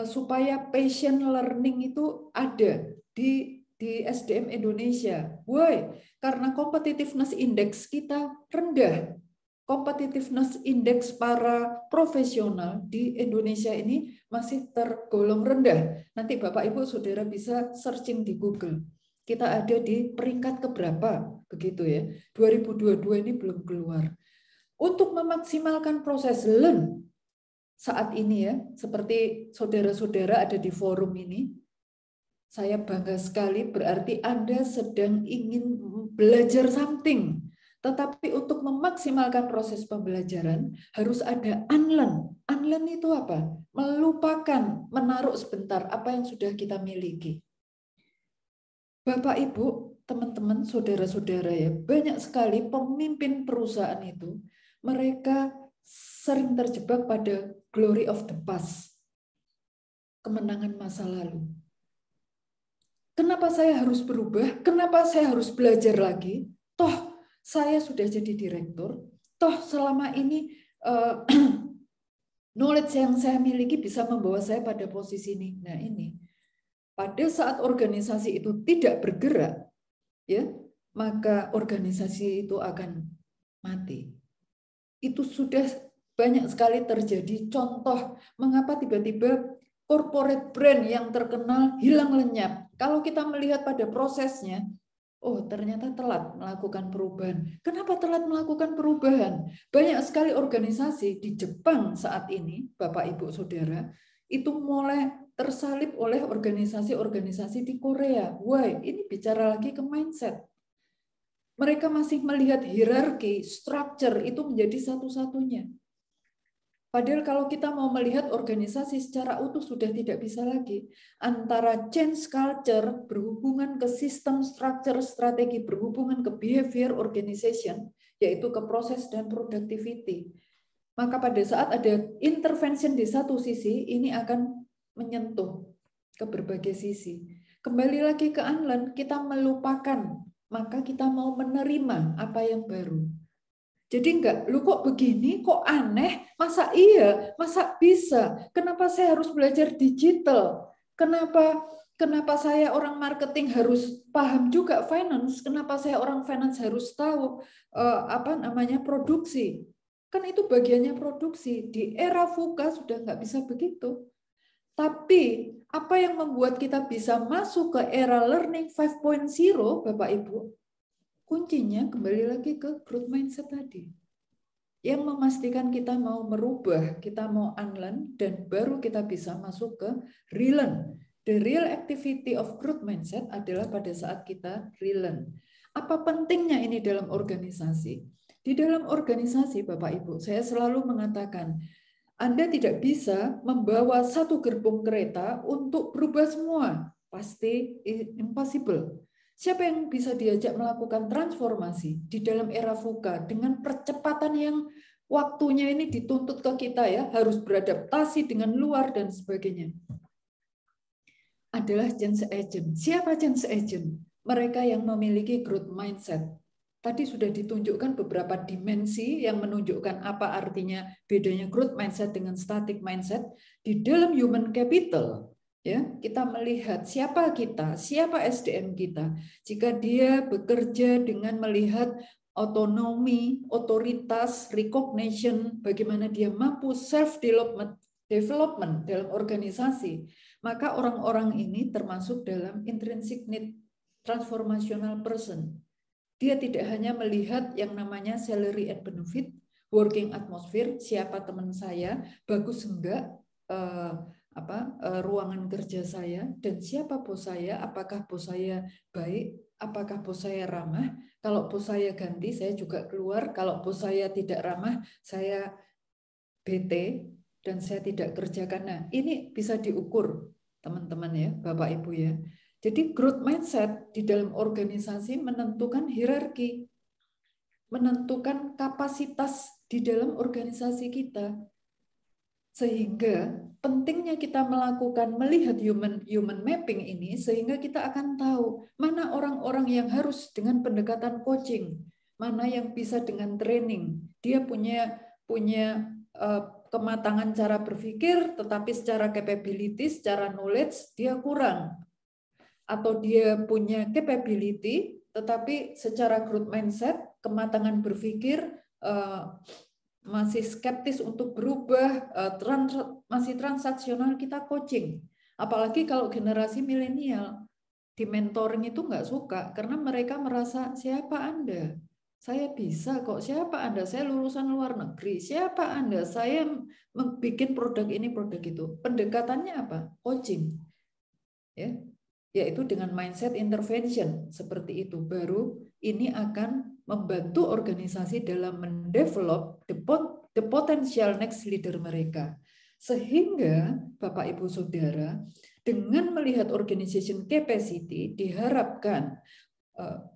Supaya passion learning itu ada di SDM Indonesia. Why? Karena competitiveness index kita rendah. Competitiveness index para profesional di Indonesia ini masih tergolong rendah. Nanti Bapak Ibu Saudara bisa searching di Google. Kita ada di peringkat keberapa begitu ya. 2022 ini belum keluar. Untuk memaksimalkan proses learn saat ini ya, seperti saudara-saudara ada di forum ini, saya bangga sekali berarti Anda sedang ingin belajar something. Tetapi untuk memaksimalkan proses pembelajaran harus ada unlearn. Unlearn itu apa? Melupakan, menaruh sebentar apa yang sudah kita miliki. Bapak, Ibu, teman-teman, saudara-saudara ya, banyak sekali pemimpin perusahaan itu, mereka sering terjebak pada glory of the past. Kemenangan masa lalu. Kenapa saya harus berubah? Kenapa saya harus belajar lagi? Toh, saya sudah jadi direktur, toh selama ini knowledge yang saya miliki bisa membawa saya pada posisi ini. Nah ini, pada saat organisasi itu tidak bergerak, ya, maka organisasi itu akan mati. Itu sudah banyak sekali terjadi contoh mengapa tiba-tiba corporate brand yang terkenal hilang lenyap. Kalau kita melihat pada prosesnya, oh, ternyata telat melakukan perubahan. Kenapa telat melakukan perubahan? Banyak sekali organisasi di Jepang saat ini, Bapak, Ibu, Saudara, itu mulai tersalip oleh organisasi-organisasi di Korea. Why? Ini bicara lagi ke mindset. Mereka masih melihat hierarki, structure itu menjadi satu-satunya. Padahal kalau kita mau melihat organisasi secara utuh sudah tidak bisa lagi. Antara change culture berhubungan ke sistem, structure, strategi, berhubungan ke behavior organization, yaitu ke proses dan productivity. Maka pada saat ada intervention di satu sisi, ini akan menyentuh ke berbagai sisi. Kembali lagi ke unlearn, kita melupakan, maka kita mau menerima apa yang baru. Jadi enggak, lu kok begini, kok aneh, masa iya, masa bisa, kenapa saya harus belajar digital, kenapa Kenapa saya orang marketing harus paham juga finance? Kenapa saya orang finance harus tahu produksi? Kan itu bagiannya produksi. Di era VUCA sudah nggak bisa begitu. Tapi apa yang membuat kita bisa masuk ke era learning 5.0, Bapak Ibu? Kuncinya kembali lagi ke growth mindset tadi. Yang memastikan kita mau merubah, kita mau unlearn, dan baru kita bisa masuk ke relearn. The real activity of growth mindset adalah pada saat kita relearn. Apa pentingnya ini dalam organisasi? Di dalam organisasi, Bapak Ibu, saya selalu mengatakan, Anda tidak bisa membawa satu gerbong kereta untuk berubah semua. Pasti impossible. Siapa yang bisa diajak melakukan transformasi di dalam era VUCA dengan percepatan yang waktunya ini dituntut ke kita ya, harus beradaptasi dengan luar dan sebagainya. Adalah change agent. Siapa change agent? Mereka yang memiliki growth mindset. Tadi sudah ditunjukkan beberapa dimensi yang menunjukkan apa artinya bedanya growth mindset dengan static mindset. Di dalam human capital, ya, kita melihat siapa kita, siapa SDM kita. Jika dia bekerja dengan melihat otonomi, otoritas, recognition, bagaimana dia mampu self-development dalam organisasi, maka orang-orang ini termasuk dalam intrinsic need transformational person. Dia tidak hanya melihat yang namanya salary and benefit, working atmosphere, siapa teman saya, bagus enggak ruangan kerja saya, dan siapa bos saya, apakah bos saya baik, apakah bos saya ramah. Kalau bos saya ganti, saya juga keluar. Kalau bos saya tidak ramah, saya bete dan saya tidak kerjakan. Nah, ini bisa diukur, teman-teman ya, Bapak Ibu ya. Jadi growth mindset di dalam organisasi menentukan hierarki, menentukan kapasitas di dalam organisasi kita. Sehingga pentingnya kita melihat human mapping ini, sehingga kita akan tahu mana orang-orang yang harus dengan pendekatan coaching, mana yang bisa dengan training. Dia punya kematangan cara berpikir, tetapi secara capability, secara knowledge dia kurang. Atau dia punya capability, tetapi secara growth mindset, kematangan berpikir, masih skeptis untuk berubah, masih transaksional, kita coaching. Apalagi kalau generasi milenial, di mentoring itu nggak suka, karena mereka merasa, siapa Anda? Saya bisa kok, siapa Anda? Saya lulusan luar negeri, siapa Anda? Saya bikin produk ini, produk itu. Pendekatannya apa? Coaching. Ya, yaitu dengan mindset intervention seperti itu, baru ini akan membantu organisasi dalam mendevelop the potential next leader mereka. Sehingga Bapak Ibu Saudara, dengan melihat organization capacity, diharapkan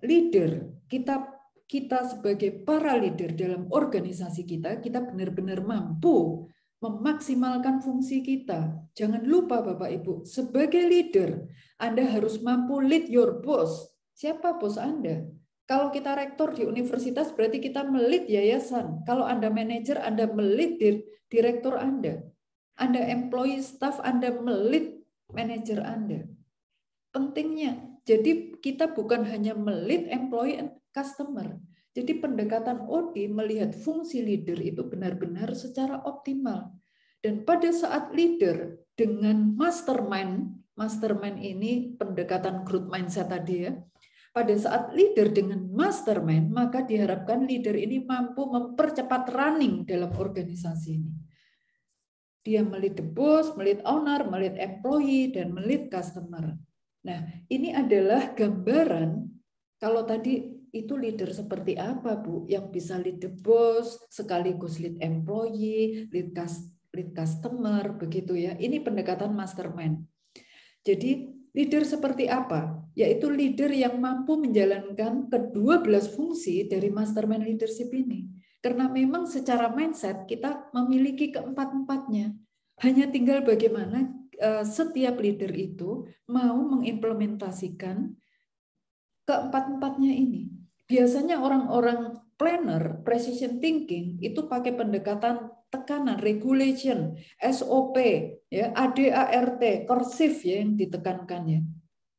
leader kita sebagai para leader dalam organisasi kita benar-benar mampu memaksimalkan fungsi kita. Jangan lupa Bapak Ibu, sebagai leader, Anda harus mampu lead your boss. Siapa bos Anda? Kalau kita rektor di universitas, berarti kita melit yayasan. Kalau Anda manajer, Anda melit direktur Anda. Anda employee staff, Anda melit manajer Anda. Pentingnya, jadi kita bukan hanya melit employee and customer. Jadi pendekatan OD melihat fungsi leader itu benar-benar secara optimal. Dan pada saat leader dengan mastermind ini pendekatan growth mindset tadi ya, pada saat leader dengan mastermind, maka diharapkan leader ini mampu mempercepat running dalam organisasi ini. Dia melit the boss, melit owner, melit employee, dan melit customer. Nah, ini adalah gambaran kalau tadi itu leader seperti apa, Bu? Yang bisa lead the boss, sekaligus lead employee, lead customer, begitu ya. Ini pendekatan mastermind. Jadi leader seperti apa? Yaitu leader yang mampu menjalankan ke-12 fungsi dari mastermind leadership ini. Karena memang secara mindset kita memiliki keempat-empatnya. Hanya tinggal bagaimana setiap leader itu mau mengimplementasikan keempat-empatnya ini. Biasanya orang-orang planner, precision thinking itu pakai pendekatan tekanan, regulation, SOP, ya, ADART, kursif ya yang ditekankan ya.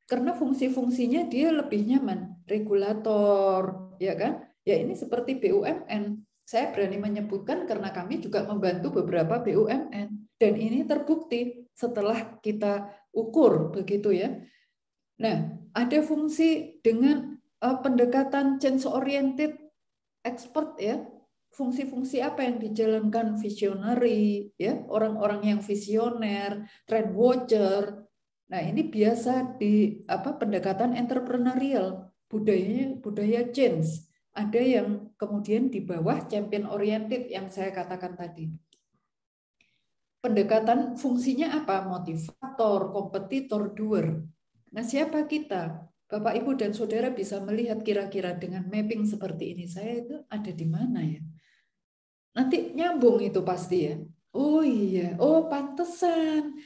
Karena fungsi-fungsinya dia lebih nyaman, regulator, ya kan? Ya ini seperti BUMN. Saya berani menyebutkan karena kami juga membantu beberapa BUMN dan ini terbukti setelah kita ukur begitu ya. Nah, ada fungsi dengan pendekatan change oriented expert ya. Fungsi-fungsi apa yang dijalankan visionary ya, orang-orang yang visioner, trend watcher. Nah, ini biasa di pendekatan entrepreneurial, budaya change. Ada yang kemudian di bawah champion oriented yang saya katakan tadi. Pendekatan fungsinya apa? Motivator, kompetitor, doer. Nah, siapa kita? Bapak, Ibu, dan Saudara bisa melihat kira-kira dengan mapping seperti ini. Saya itu ada di mana ya? Nanti nyambung itu pasti ya. Oh iya, oh pantesan.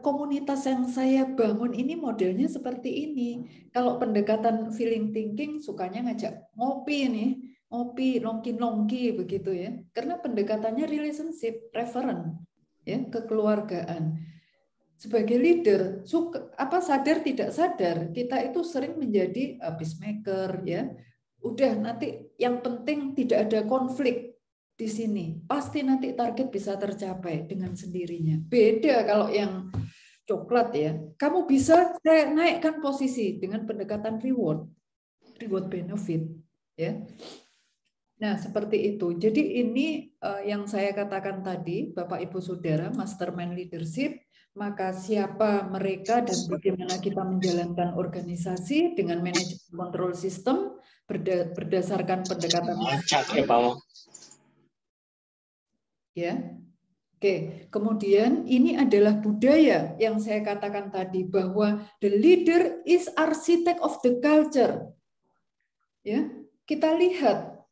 Komunitas yang saya bangun ini modelnya seperti ini. Kalau pendekatan feeling thinking sukanya ngajak ngopi nih, ngopi, nongki-nongki begitu ya. Karena pendekatannya relationship, reference, ya, kekeluargaan. Sebagai leader, sadar tidak sadar, kita itu sering menjadi peacemaker ya. Udah nanti yang penting tidak ada konflik di sini, pasti nanti target bisa tercapai dengan sendirinya. Beda kalau yang coklat ya. Kamu bisa naikkan posisi dengan pendekatan reward benefit ya. Nah, seperti itu. Jadi ini yang saya katakan tadi, Bapak Ibu Saudara, mastermind leadership, maka siapa mereka dan bagaimana kita menjalankan organisasi dengan manajemen control system berdasarkan pendekatan ya. Oke, kemudian ini adalah budaya yang saya katakan tadi bahwa the leader is architect of the culture. Ya, kita lihat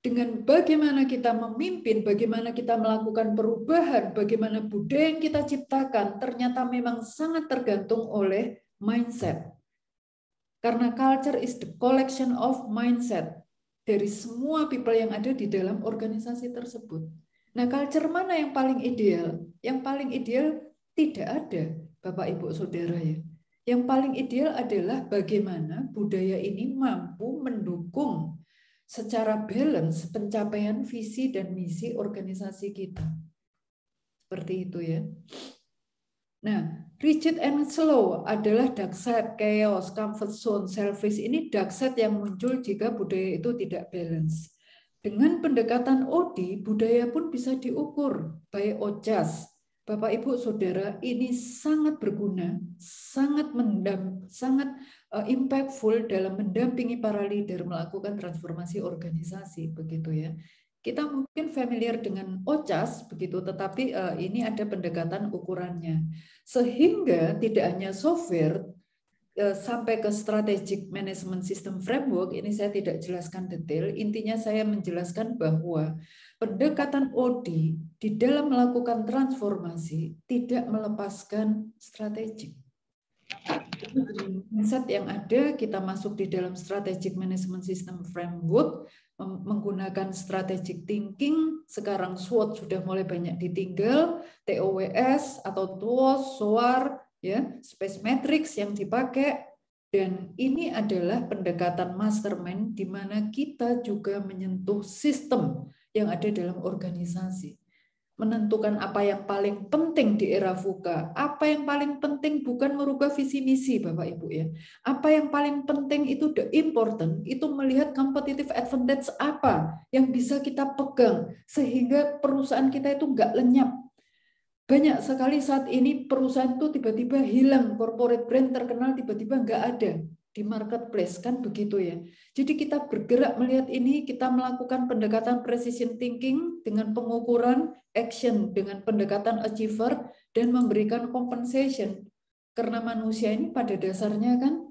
dengan bagaimana kita memimpin, bagaimana kita melakukan perubahan, bagaimana budaya yang kita ciptakan ternyata memang sangat tergantung oleh mindset. Karena culture is the collection of mindset dari semua people yang ada di dalam organisasi tersebut. Nah, culture mana yang paling ideal? Yang paling ideal tidak ada, Bapak Ibu Saudara ya. Yang paling ideal adalah bagaimana budaya ini mampu mendukung secara balance pencapaian visi dan misi organisasi kita. Seperti itu ya. Nah, rigid and slow adalah dark side, chaos, comfort zone, selfish. Ini dark side yang muncul jika budaya itu tidak balance. Dengan pendekatan OD, budaya pun bisa diukur by OJAS. Bapak, Ibu, Saudara, ini sangat berguna, sangat impactful dalam mendampingi para leader melakukan transformasi organisasi, begitu ya. Kita mungkin familiar dengan OJAS, begitu, tetapi ini ada pendekatan ukurannya. Sehingga tidak hanya software, sampai ke strategic management system framework, ini saya tidak jelaskan detail. Intinya saya menjelaskan bahwa pendekatan OD di dalam melakukan transformasi tidak melepaskan strategik. Mindset yang ada, kita masuk di dalam strategic management system framework, menggunakan strategic thinking. Sekarang SWOT sudah mulai banyak ditinggal, TOWS atau TWOS, SOAR, ya, space matrix yang dipakai, dan ini adalah pendekatan mastermind di mana kita juga menyentuh sistem yang ada dalam organisasi. Menentukan apa yang paling penting di era VUCA. Apa yang paling penting bukan merubah visi misi, Bapak Ibu ya. Apa yang paling penting itu the important, itu melihat competitive advantage apa yang bisa kita pegang sehingga perusahaan kita itu nggak lenyap. Banyak sekali saat ini perusahaan itu tiba-tiba hilang, corporate brand terkenal tiba-tiba nggak ada di marketplace, kan begitu ya. Jadi kita bergerak melihat ini, kita melakukan pendekatan precision thinking dengan pengukuran action, dengan pendekatan achiever, dan memberikan compensation. Karena manusia ini pada dasarnya kan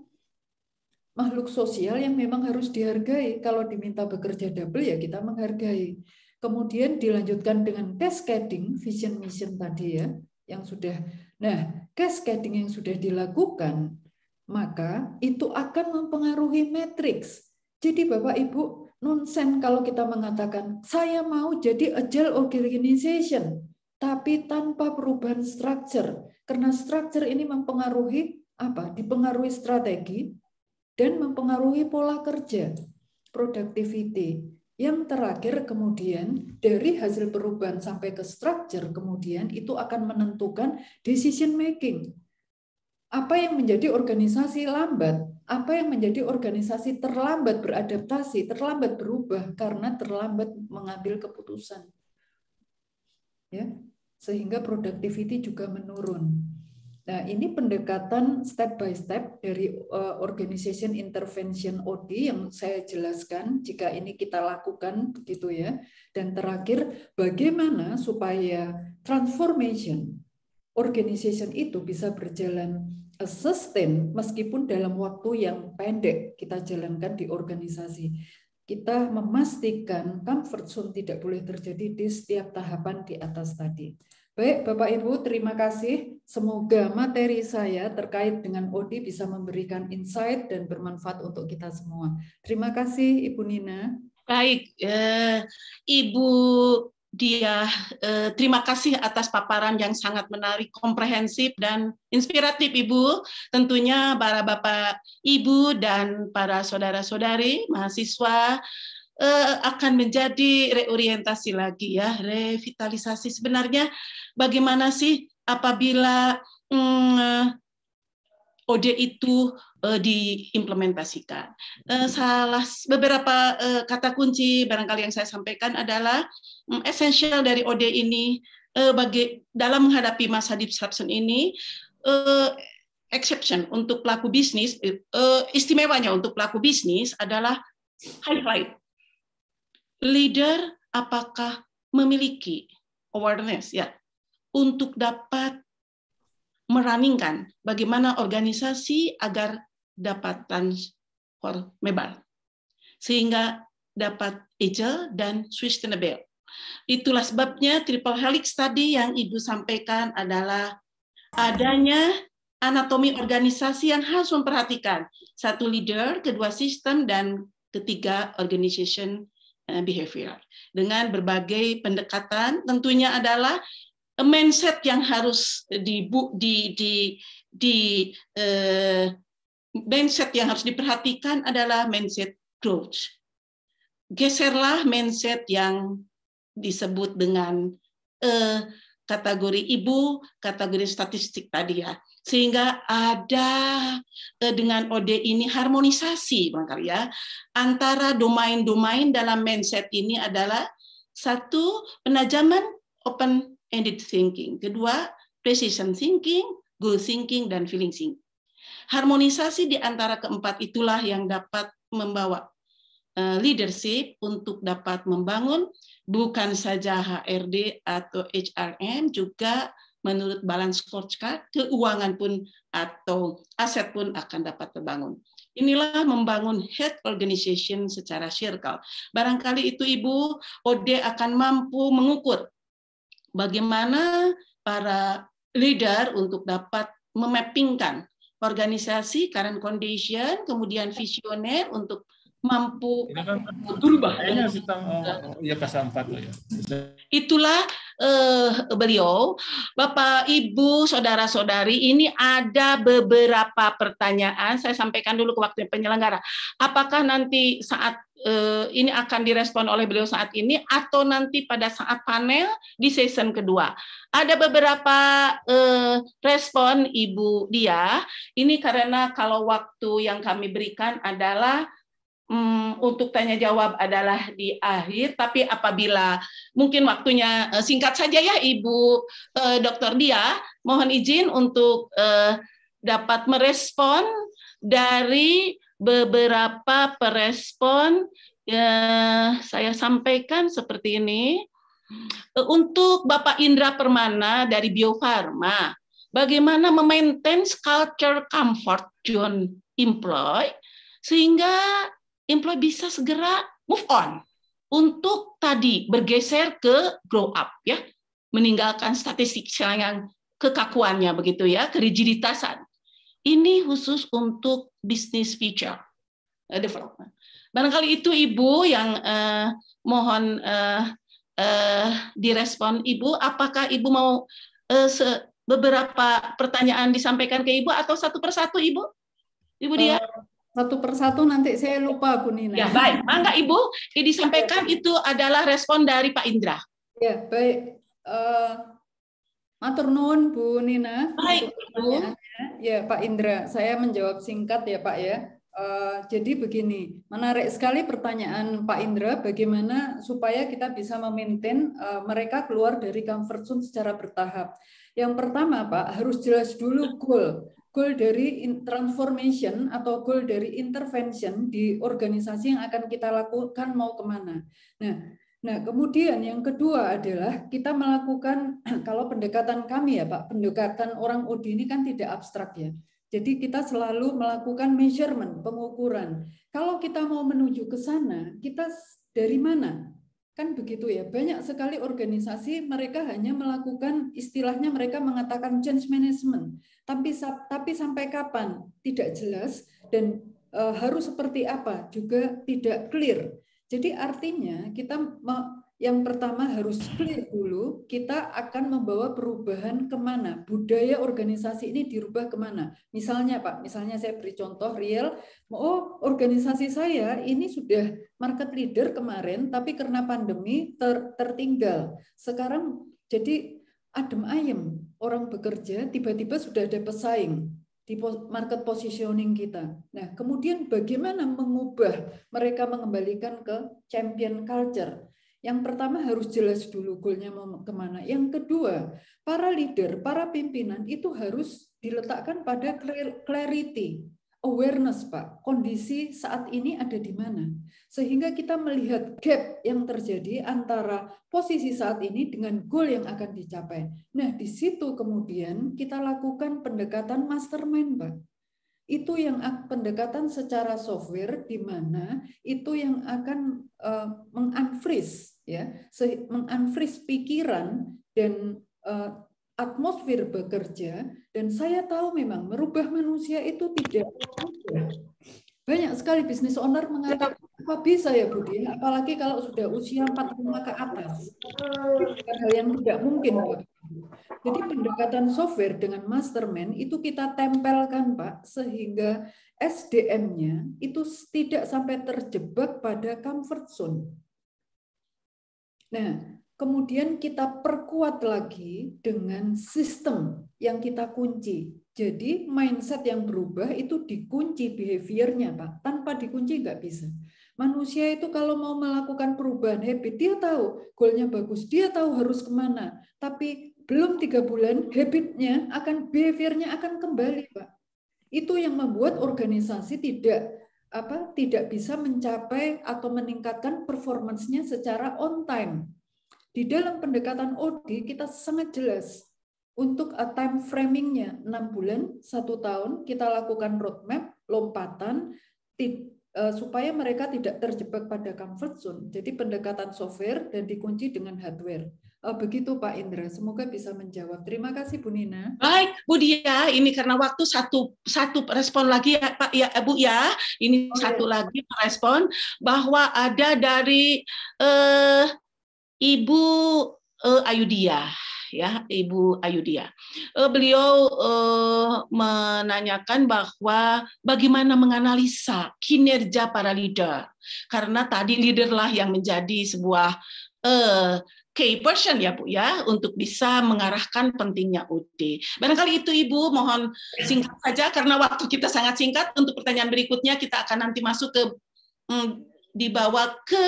makhluk sosial yang memang harus dihargai. Kalau diminta bekerja double ya kita menghargai. Kemudian dilanjutkan dengan cascading, vision mission tadi ya, yang sudah. Nah, cascading yang sudah dilakukan, maka itu akan mempengaruhi matriks. Jadi Bapak Ibu, nonsen kalau kita mengatakan saya mau jadi agile organization, tapi tanpa perubahan struktur, karena struktur ini mempengaruhi apa? Dipengaruhi strategi dan mempengaruhi pola kerja, productivity. Yang terakhir kemudian dari hasil perubahan sampai ke struktur kemudian itu akan menentukan decision making. Apa yang menjadi organisasi lambat? Apa yang menjadi organisasi terlambat beradaptasi, terlambat berubah karena terlambat mengambil keputusan. Ya, sehingga productivity juga menurun. Nah, ini pendekatan step by step dari organization intervention OD yang saya jelaskan jika ini kita lakukan begitu ya. Dan terakhir, bagaimana supaya transformation organization itu bisa berjalan sustain meskipun dalam waktu yang pendek kita jalankan di organisasi. Kita memastikan comfort zone tidak boleh terjadi di setiap tahapan di atas tadi. Baik, Bapak Ibu, terima kasih. Semoga materi saya terkait dengan OD bisa memberikan insight dan bermanfaat untuk kita semua. Terima kasih, Ibu Nina. Baik, Ibu Dia, terima kasih atas paparan yang sangat menarik, komprehensif, dan inspiratif, Ibu. Tentunya para Bapak, Ibu, dan para saudara-saudari, mahasiswa, akan menjadi reorientasi lagi ya, revitalisasi. Sebenarnya bagaimana sih apabila OD itu diimplementasikan? Beberapa kata kunci barangkali yang saya sampaikan adalah esensial dari OD ini dalam menghadapi masa disruption ini. Exception untuk pelaku bisnis, istimewanya untuk pelaku bisnis adalah highlight. Leader apakah memiliki awareness ya untuk dapat merunningkan bagaimana organisasi agar dapat transformable sehingga dapat agile dan sustainable. Itulah sebabnya triple helix tadi yang Ibu sampaikan adalah adanya anatomi organisasi yang harus memperhatikan satu leader, kedua sistem, dan ketiga organization behavior. Dengan berbagai pendekatan, tentunya adalah mindset yang harus mindset yang harus diperhatikan adalah mindset growth. Geserlah mindset yang disebut dengan kategori Ibu, kategori statistik tadi ya. Sehingga ada dengan OD ini harmonisasi barangkali ya antara domain-domain dalam mindset ini adalah satu, penajaman open-ended thinking, kedua, precision thinking, goal thinking, dan feeling thinking. Harmonisasi di antara keempat itulah yang dapat membawa leadership untuk dapat membangun bukan saja HRD atau HRM, juga menurut balance scorecard, keuangan pun atau aset pun akan dapat terbangun. Inilah membangun health organization secara circle. Barangkali itu Ibu, OD akan mampu mengukur bagaimana para leader untuk dapat memappingkan organisasi, current condition, kemudian visioner untuk mampu berubah. Ya pasal 4 loh ya. Itulah beliau, Bapak, Ibu, saudara-saudari, ini ada beberapa pertanyaan. Saya sampaikan dulu ke waktu penyelenggara. Apakah nanti saat ini akan direspon oleh beliau saat ini atau nanti pada saat panel di season kedua? Ada beberapa respon Ibu Dia. Ini karena kalau waktu yang kami berikan adalah untuk tanya jawab adalah di akhir, tapi apabila mungkin waktunya singkat saja ya Ibu Dr. Dia, mohon izin untuk dapat merespon dari beberapa perespon saya sampaikan seperti ini. Untuk Bapak Indra Permana dari Bio Farma, bagaimana memaintain culture comfort zone employee sehingga employee bisa segera move on untuk tadi bergeser ke grow up ya, meninggalkan statistik yang kekakuannya begitu ya, kerigiditasan. Ini khusus untuk business future development. Barangkali itu Ibu yang mohon direspon Ibu. Apakah Ibu mau beberapa pertanyaan disampaikan ke Ibu atau satu persatu Ibu? Ibu Dia? Satu persatu nanti saya lupa Bu Nina. Ya baik, mangga Ibu disampaikan itu adalah respon dari Pak Indra. Ya baik, matur nuwun Bu Nina. Baik Ibu. Ya Pak Indra, saya menjawab singkat ya Pak ya. Jadi begini, menarik sekali pertanyaan Pak Indra, bagaimana supaya kita bisa memaintain mereka keluar dari comfort zone secara bertahap. Yang pertama Pak, harus jelas dulu goal dari transformation atau goal dari intervention di organisasi yang akan kita lakukan mau kemana. Nah, kemudian yang kedua adalah kita melakukan, kalau pendekatan kami ya Pak, pendekatan orang OD ini kan tidak abstrak ya. Jadi kita selalu melakukan measurement, pengukuran. Kalau kita mau menuju ke sana, kita dari mana? Kan begitu ya, banyak sekali organisasi mereka hanya melakukan, istilahnya mereka mengatakan change management. Tapi sampai kapan? Tidak jelas dan harus seperti apa juga tidak clear. Jadi artinya kita yang pertama harus clear dulu, kita akan membawa perubahan kemana, budaya organisasi ini dirubah kemana. Misalnya Pak, misalnya saya beri contoh real, organisasi saya ini sudah market leader kemarin, tapi karena pandemi tertinggal. Sekarang jadi adem ayem, orang bekerja tiba-tiba sudah ada pesaing di market positioning kita. Nah, kemudian bagaimana mengubah mereka mengembalikan ke champion culture? Yang pertama harus jelas dulu goalnya mau kemana. Yang kedua, para leader, para pimpinan itu harus diletakkan pada clarity, awareness Pak. Kondisi saat ini ada di mana? Sehingga kita melihat gap yang terjadi antara posisi saat ini dengan goal yang akan dicapai. Nah, di situ kemudian kita lakukan pendekatan mastermind Pak. Itu yang pendekatan secara software di mana itu yang akan mengunfreeze ya, mengunfreeze pikiran dan atmosfer bekerja. Dan saya tahu memang merubah manusia itu tidak mudah. Banyak sekali bisnis owner mengatakan apa bisa ya Budi, apalagi kalau sudah usia 45 ke atas. Bukan hal yang tidak mungkin Pak. Jadi pendekatan software dengan mastermind itu kita tempelkan Pak, sehingga SDM-nya itu tidak sampai terjebak pada comfort zone. Nah, kemudian kita perkuat lagi dengan sistem yang kita kunci. Jadi mindset yang berubah itu dikunci behavior-nya Pak. Tanpa dikunci nggak bisa. Manusia itu kalau mau melakukan perubahan habit, dia tahu goalnya bagus, dia tahu harus kemana. Tapi belum 3 bulan, habitnya akan, behaviornya akan kembali, Pak. Itu yang membuat organisasi tidak bisa mencapai atau meningkatkan performance-nya secara on time. Di dalam pendekatan OD kita sangat jelas untuk time framing-nya 6 bulan, 1 tahun, kita lakukan roadmap, lompatan, supaya mereka tidak terjebak pada comfort zone. Jadi pendekatan software dan dikunci dengan hardware. Begitu Pak Indra, semoga bisa menjawab. Terima kasih Bu Nina. Baik Bu Dia, ini karena waktu satu respon lagi ya Pak ya Bu ya. Ini lagi respon bahwa ada dari Ibu Ayudia. Ya, Ibu Ayudia. Beliau menanyakan bahwa bagaimana menganalisa kinerja para leader. Karena tadi leader lah yang menjadi sebuah key person ya Bu ya, untuk bisa mengarahkan pentingnya OD. Barangkali itu Ibu, mohon singkat saja karena waktu kita sangat singkat. Untuk pertanyaan berikutnya kita akan nanti masuk ke dibawa ke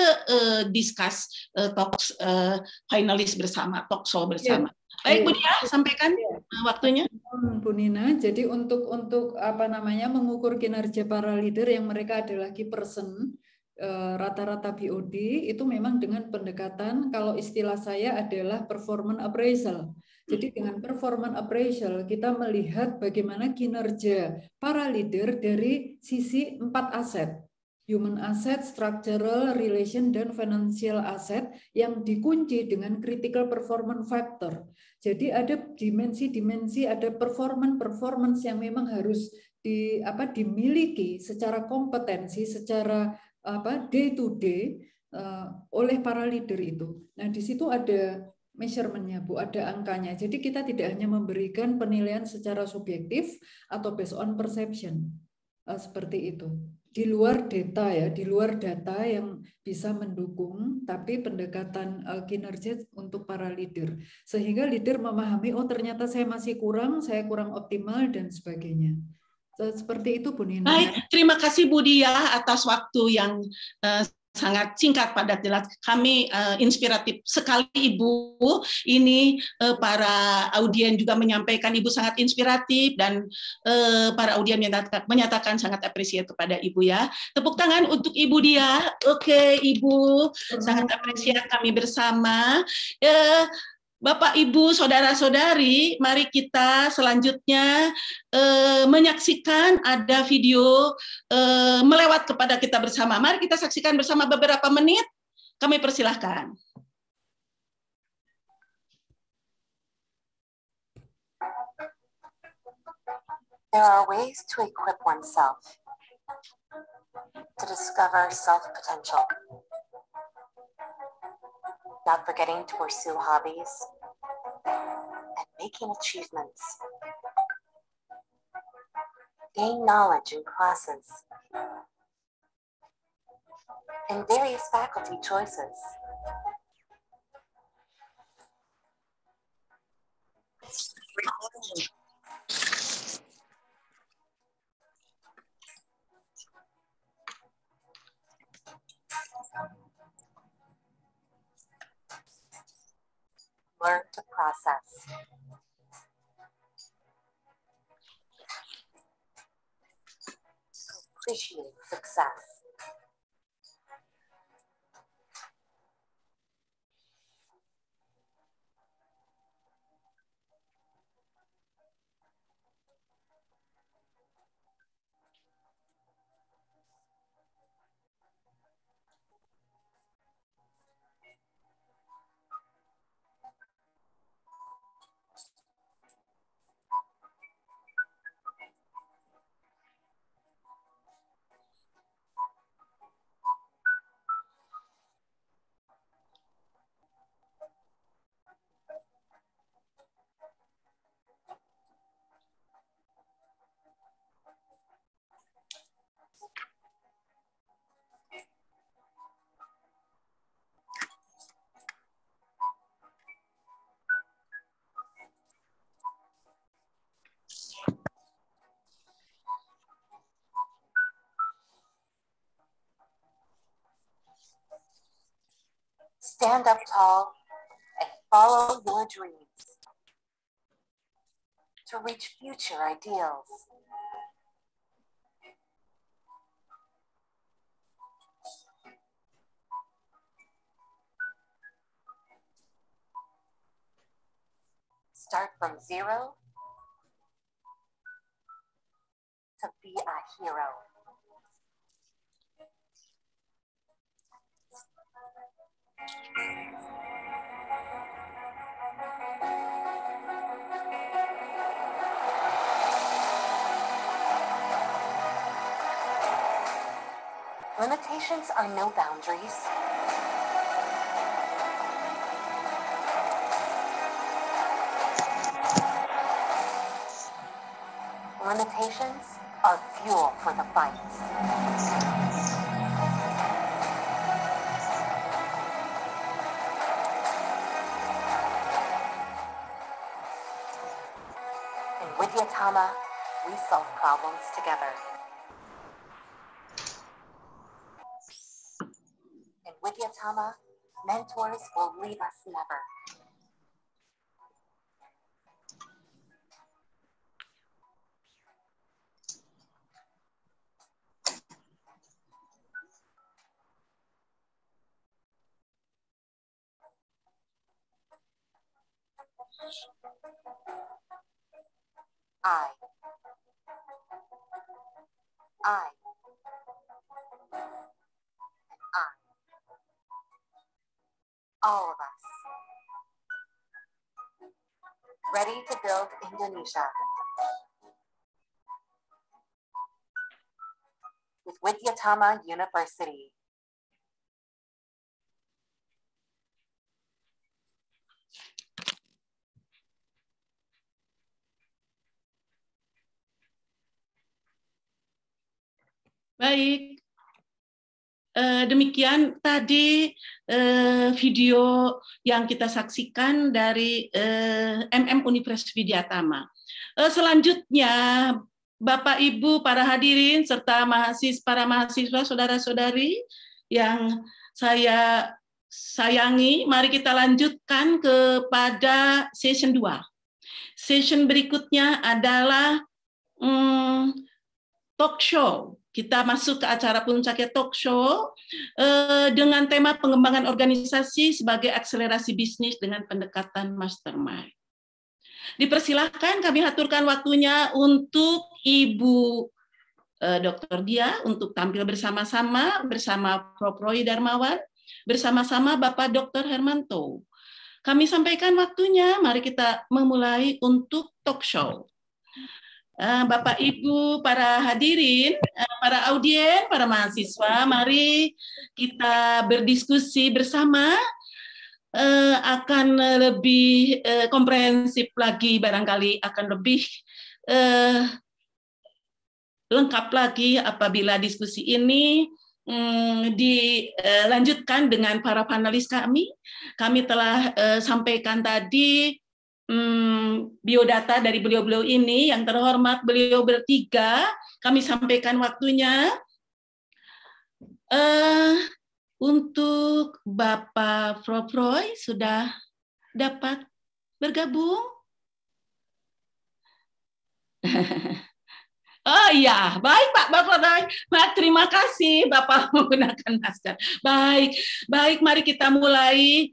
discuss talks finalis bersama, talk show bersama. Baik Bu Dia, sampaikan waktunya. Bu Nina, jadi untuk mengukur kinerja para leader yang mereka adalah key person, rata-rata BOD itu memang dengan pendekatan, kalau istilah saya adalah performance appraisal. Jadi dengan performance appraisal kita melihat bagaimana kinerja para leader dari sisi 4 aset. Human asset, structural, relation, dan financial asset yang dikunci dengan critical performance factor. Jadi ada dimensi-dimensi, ada performance yang memang harus dimiliki secara kompetensi, secara day to day oleh para leader itu. Nah, di situ ada measurement-nya, Bu, ada angkanya. Jadi kita tidak hanya memberikan penilaian secara subjektif atau based on perception. Seperti itu. Di luar data ya, di luar data yang bisa mendukung, tapi pendekatan kinerja untuk para leader. Sehingga leader memahami, oh ternyata saya masih kurang, saya kurang optimal, dan sebagainya. Seperti itu, Bu Nina. Baik, terima kasih Bu Dia atas waktu yang sangat singkat, padat, jelas. Kami inspiratif sekali Ibu. Ini para audien juga menyampaikan Ibu sangat inspiratif, dan para audien menyatakan sangat appreciate kepada Ibu ya. Tepuk tangan untuk Ibu Dia. Oke, Ibu, sangat appreciate kami bersama. Bapak, Ibu, saudara-saudari, mari kita selanjutnya menyaksikan ada video melewat kepada kita bersama. Mari kita saksikan bersama beberapa menit. Kami persilahkan. There are ways to equip oneself to discover self-potential. Not forgetting to pursue hobbies and making achievements. Gain knowledge in classes and various faculty choices. Learn to process. Appreciate success. Stand up tall and follow your dreams to reach future ideals. Start from zero to be a hero. Limitations are no boundaries. Limitations are fuel for the fights. In Widyatama, we solve problems together. In Widyatama, mentors will leave us never. I. All of us. Ready to build Indonesia. With Widyatama University. Baik. Demikian tadi video yang kita saksikan dari MM Universitas Widyatama. Selanjutnya, Bapak Ibu para hadirin serta para mahasiswa saudara-saudari yang saya sayangi, mari kita lanjutkan kepada session 2. Session berikutnya adalah talk show. Kita masuk ke acara puncaknya talk show dengan tema pengembangan organisasi sebagai akselerasi bisnis dengan pendekatan mastermind. Dipersilahkan kami aturkan waktunya untuk Ibu Dr. Dia untuk tampil bersama-sama bersama Prof. Roy Darmawan, bersama-sama Bapak Dr. Hermanto. Kami sampaikan waktunya, mari kita memulai untuk talk show. Bapak Ibu para hadirin, para audien, para mahasiswa, mari kita berdiskusi bersama akan lebih komprehensif lagi, barangkali akan lebih lengkap lagi apabila diskusi ini dilanjutkan dengan para panelis kami. Kami telah sampaikan tadi biodata dari beliau-beliau ini. Yang terhormat beliau bertiga, kami sampaikan waktunya. Untuk Bapak Prof. Roy sudah dapat bergabung? Oh iya, baik Pak Bapak Roy. Terima kasih Bapak menggunakan masker. Baik, mari kita mulai.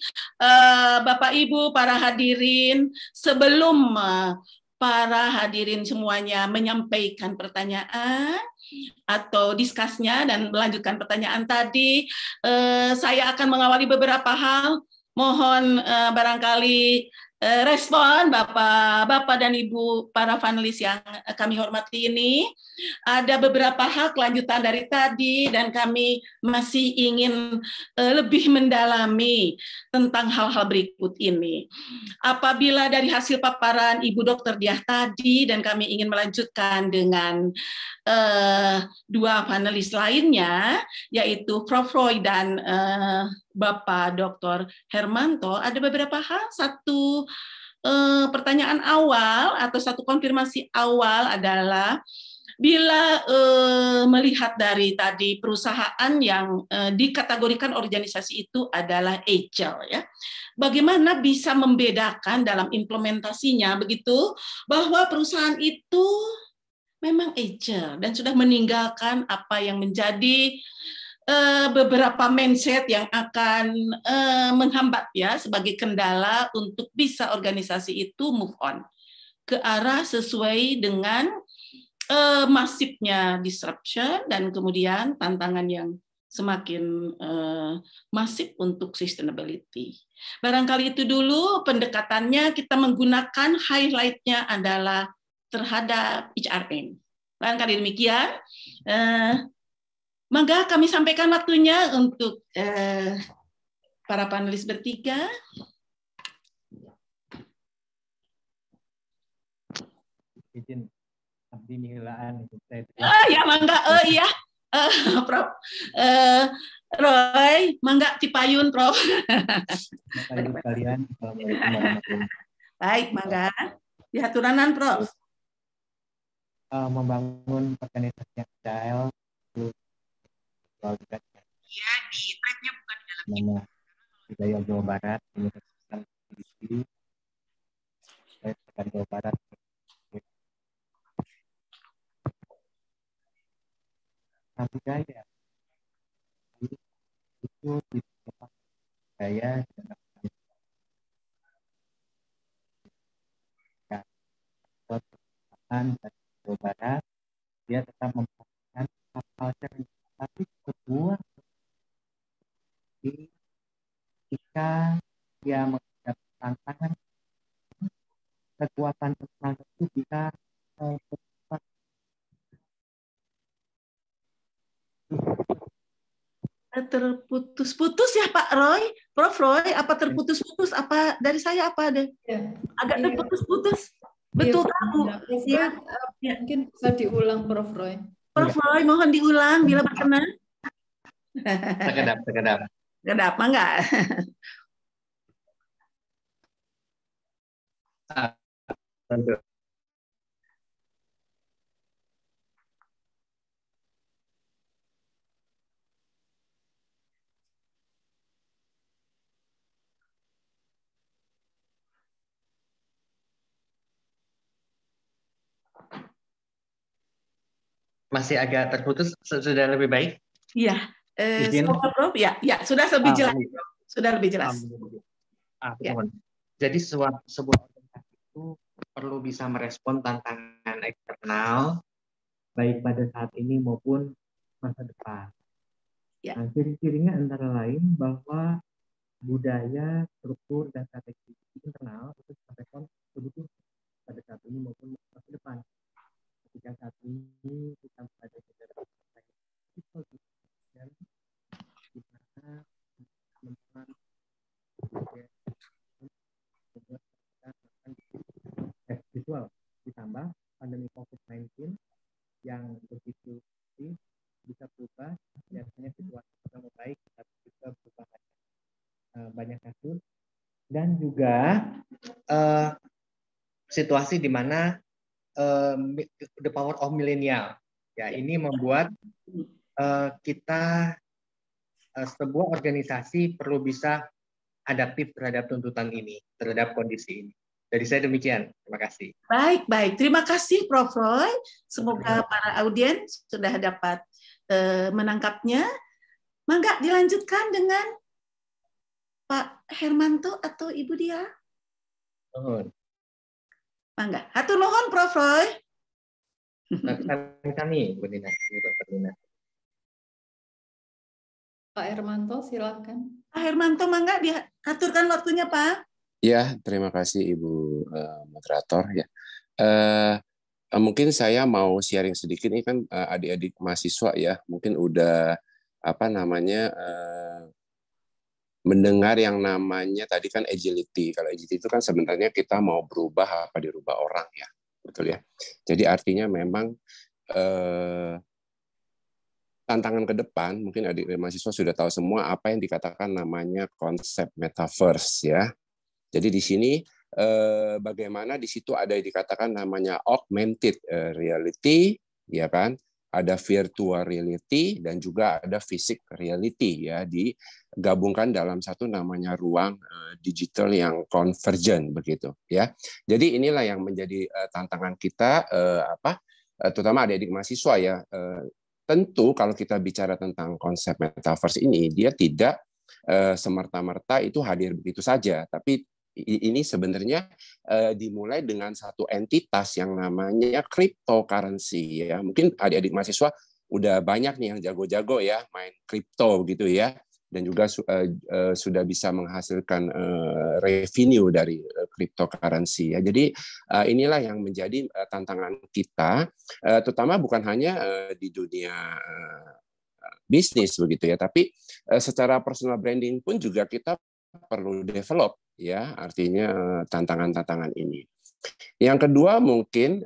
Bapak Ibu para hadirin, sebelum para hadirin semuanya menyampaikan pertanyaan atau diskusnya dan melanjutkan pertanyaan tadi, saya akan mengawali beberapa hal. Mohon barangkali respon Bapak dan Ibu para panelis yang kami hormati ini. Ada beberapa hal kelanjutan dari tadi dan kami masih ingin lebih mendalami tentang hal-hal berikut ini. Apabila dari hasil paparan Ibu Dr. Diah tadi dan kami ingin melanjutkan dengan dua panelis lainnya, yaitu Prof. Roy dan Bapak Dr. Hermanto, ada beberapa hal. Satu pertanyaan awal atau satu konfirmasi awal adalah bila melihat dari tadi perusahaan yang dikategorikan organisasi itu adalah agile, ya, bagaimana bisa membedakan dalam implementasinya begitu bahwa perusahaan itu memang agile dan sudah meninggalkan apa yang menjadi beberapa mindset yang akan menghambat, ya, sebagai kendala untuk bisa organisasi itu move on ke arah sesuai dengan masifnya disruption dan kemudian tantangan yang semakin masif untuk sustainability. Barangkali itu dulu pendekatannya, kita menggunakan highlight-nya adalah terhadap HRM. Barangkali demikian. Maka kami sampaikan waktunya untuk para panelis bertiga. Izin abdi nihelaan itu saya. Ya mangga, iya. Prof. Roy, mangga tipayun, Prof. Bapak Ibu sekalian, assalamualaikum warahmatullahi wabarakatuh. Baik, mangga. Dihaturanan, Prof. Membangun organisasi yang agile itu Iya, di tracknya bukan di dalam nama Hidayah Jawa Barat, Universitas Indonesia, saya Jawa Barat. Nah, budaya itu di tempat saya dan perusahaan dari Jawa Barat, dia tetap mempertahankan culture, tapi kedua ketika dia menghadapi tantangan, kekuatan personal itu bisa terputus-putus ya Pak Roy, Prof. Roy, apa terputus-putus? Apa dari saya apa deh? Ya. Agak Iya. terputus-putus. Betul, Iya, kamu. mungkin bisa diulang, Prof. Roy. Prof. Roy, mohon diulang bila berkenan. Sekedap. Kedap, enggak? Tentu. Masih agak terputus, sudah lebih baik? Iya, Izin. semoga Prof. Ya, sudah lebih jelas. Sudah lebih jelas. Ya. Jadi sebuah organisasi itu perlu bisa merespon tantangan eksternal, baik pada saat ini maupun masa depan. Ya. Nah, ciri-cirinya antara lain bahwa budaya, struktur, dan strategi internal itu merespon kebutuhan pada saat ini maupun masa depan. Ketika saat ini kita pada sejarah dan di mana teman-teman visual ditambah pandemi COVID-19 yang begitu bisa berubah, biasanya situasi sudah membaik tapi juga berubah banyak kasus, dan juga situasi di mana the power of millennial ya, ini membuat kita sebuah organisasi perlu bisa adaptif terhadap tuntutan ini, terhadap kondisi ini. Dari saya demikian. Terima kasih. Baik. Terima kasih Prof. Roy. Semoga para audiens sudah dapat menangkapnya. Mangga dilanjutkan dengan Pak Hermanto atau Ibu Dia. Nuhun. Mangga. Hatur nuhun Prof. Roy. Kami, Bu Nina. Pak Hermanto, silakan. Pak Hermanto, mangga diaturkan waktunya, Pak. Ya, terima kasih Ibu moderator ya. Mungkin saya mau sharing sedikit, ini kan adik-adik mahasiswa ya, mungkin udah mendengar yang namanya tadi kan agility. Kalau agility itu kan sebenarnya kita mau berubah apa dirubah orang ya, betul ya. Jadi artinya memang tantangan ke depan, mungkin adik mahasiswa sudah tahu semua apa yang dikatakan namanya konsep metaverse ya. Jadi di sini bagaimana di situ ada yang dikatakan namanya augmented reality, ya kan? Ada virtual reality dan juga ada physical reality ya, digabungkan dalam satu namanya ruang digital yang convergent begitu ya. Jadi inilah yang menjadi tantangan kita terutama adik-adik mahasiswa ya. Tentu kalau kita bicara tentang konsep metaverse ini, dia tidak semerta-merta itu hadir begitu saja, tapi ini sebenarnya dimulai dengan satu entitas yang namanya cryptocurrency ya. Mungkin adik-adik mahasiswa udah banyak nih yang jago-jago ya main kripto gitu ya, dan juga sudah bisa menghasilkan revenue dari cryptocurrency ya. Jadi inilah yang menjadi tantangan kita, terutama bukan hanya di dunia bisnis begitu ya, tapi secara personal branding pun juga kita perlu develop ya, artinya tantangan-tantangan ini. Yang kedua mungkin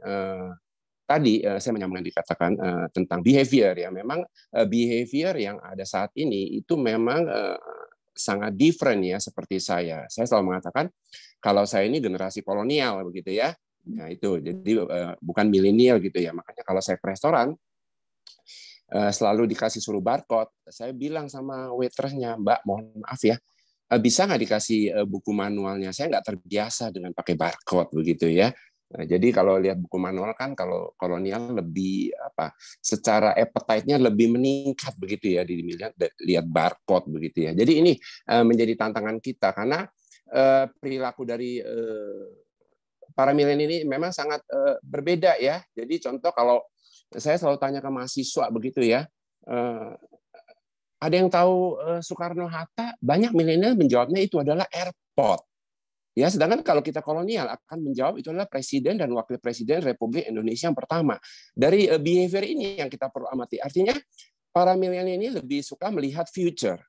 tadi saya menyambung yang dikatakan tentang behavior ya, memang behavior yang ada saat ini itu memang sangat different ya, seperti saya selalu mengatakan kalau saya ini generasi kolonial begitu ya. Nah itu jadi bukan milenial gitu ya, makanya kalau saya ke restoran selalu dikasih suruh barcode, saya bilang sama waitersnya, Mbak mohon maaf ya, bisa nggak dikasih buku manualnya? Saya nggak terbiasa dengan pakai barcode begitu ya. Nah, jadi kalau lihat buku manual kan kalau kolonial lebih secara appetite-nya lebih meningkat begitu ya, lihat barcode begitu ya. Jadi ini menjadi tantangan kita karena perilaku dari para milenial ini memang sangat berbeda ya. Jadi contoh kalau saya selalu tanya ke mahasiswa begitu ya, ada yang tahu Soekarno-Hatta? Banyak milenial menjawabnya itu adalah airport. Ya, sedangkan kalau kita kolonial akan menjawab itu adalah presiden dan wakil presiden Republik Indonesia yang pertama. Dari behavior ini yang kita perlu amati. Artinya para milenial ini lebih suka melihat future.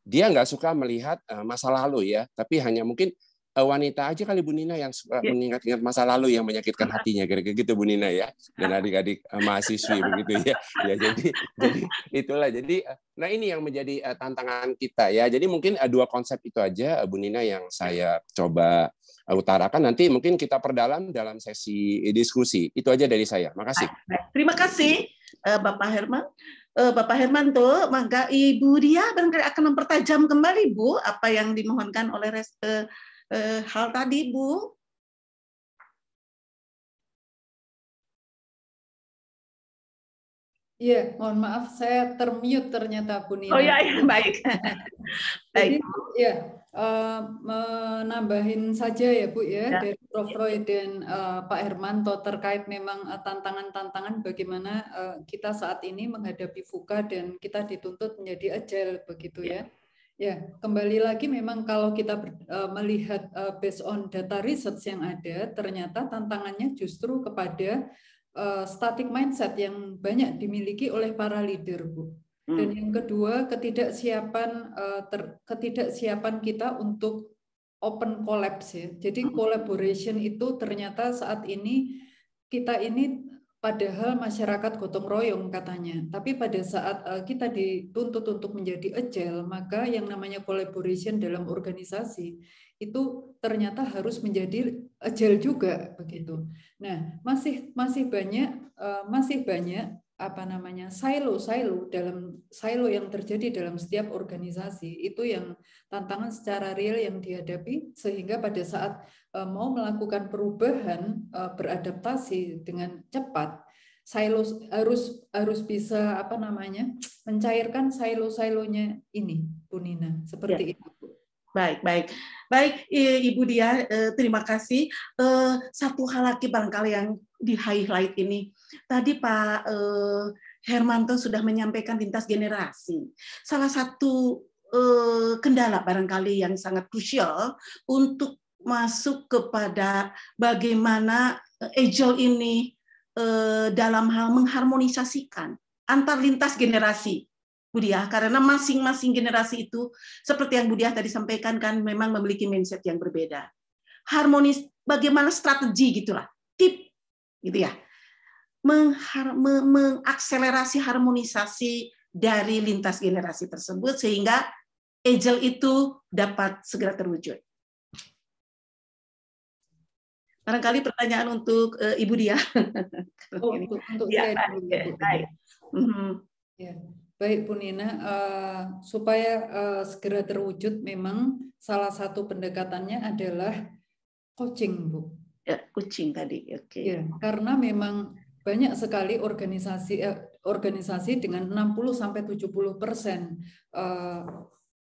Dia nggak suka melihat masa lalu ya, tapi hanya mungkin wanita aja kali Bu Nina yang suka mengingat-ingat masa lalu yang menyakitkan hatinya, kira-kira gitu Bu Nina ya, dan adik-adik mahasiswi begitu ya. Ya jadi itulah. Jadi nah ini yang menjadi tantangan kita ya. Jadi mungkin dua konsep itu aja Bu Nina yang saya coba utarakan. Nanti mungkin kita perdalam dalam sesi diskusi. Itu aja dari saya. Makasih. Terima kasih Bapak Herman. Bapak Hermanto, maka Ibu Dia barangkali akan mempertajam kembali Bu apa yang dimohonkan oleh hal tadi, Bu. Iya, mohon maaf saya termute ternyata Bu Nina. Oh ya, baik. Jadi ya menambahin saja ya Bu ya, dari Prof. Roy dan Pak Hermanto terkait memang tantangan-tantangan bagaimana kita saat ini menghadapi VUCA dan kita dituntut menjadi agile begitu ya. Ya, kembali lagi memang kalau kita melihat based on data research yang ada, ternyata tantangannya justru kepada static mindset yang banyak dimiliki oleh para leader, Bu. Dan yang kedua, ketidaksiapan kita untuk open collapse ya. Jadi collaboration itu ternyata saat ini kita ini padahal masyarakat gotong royong katanya, tapi pada saat kita dituntut untuk menjadi agile, maka yang namanya collaboration dalam organisasi itu ternyata harus menjadi agile juga begitu. Nah, masih banyak apa namanya silo yang terjadi dalam setiap organisasi, itu yang tantangan secara real yang dihadapi, sehingga pada saat mau melakukan perubahan, beradaptasi dengan cepat, silo harus bisa apa namanya mencairkan silo-silonya ini, Bu Nina, seperti itu. Baik Ibu Dia, terima kasih. Satu hal lagi barangkali yang di highlight ini, tadi Pak Hermanto sudah menyampaikan lintas generasi. Salah satu kendala barangkali yang sangat krusial untuk masuk kepada bagaimana agile ini dalam hal mengharmonisasikan antar lintas generasi, Bu Dia, karena masing-masing generasi itu seperti yang Bu Dia tadi sampaikan kan memang memiliki mindset yang berbeda. Harmonis, bagaimana strategi gitulah, tip gitu ya, mengakselerasi harmonisasi dari lintas generasi tersebut sehingga agile itu dapat segera terwujud. Barangkali pertanyaan untuk Ibu Dia. Untuk saya dulu, Bu. Baik. Ya, baik Bu Nina, supaya segera terwujud memang salah satu pendekatannya adalah coaching, Bu. Ya, coaching tadi. Oke. Ya, karena memang banyak sekali organisasi dengan 60-70%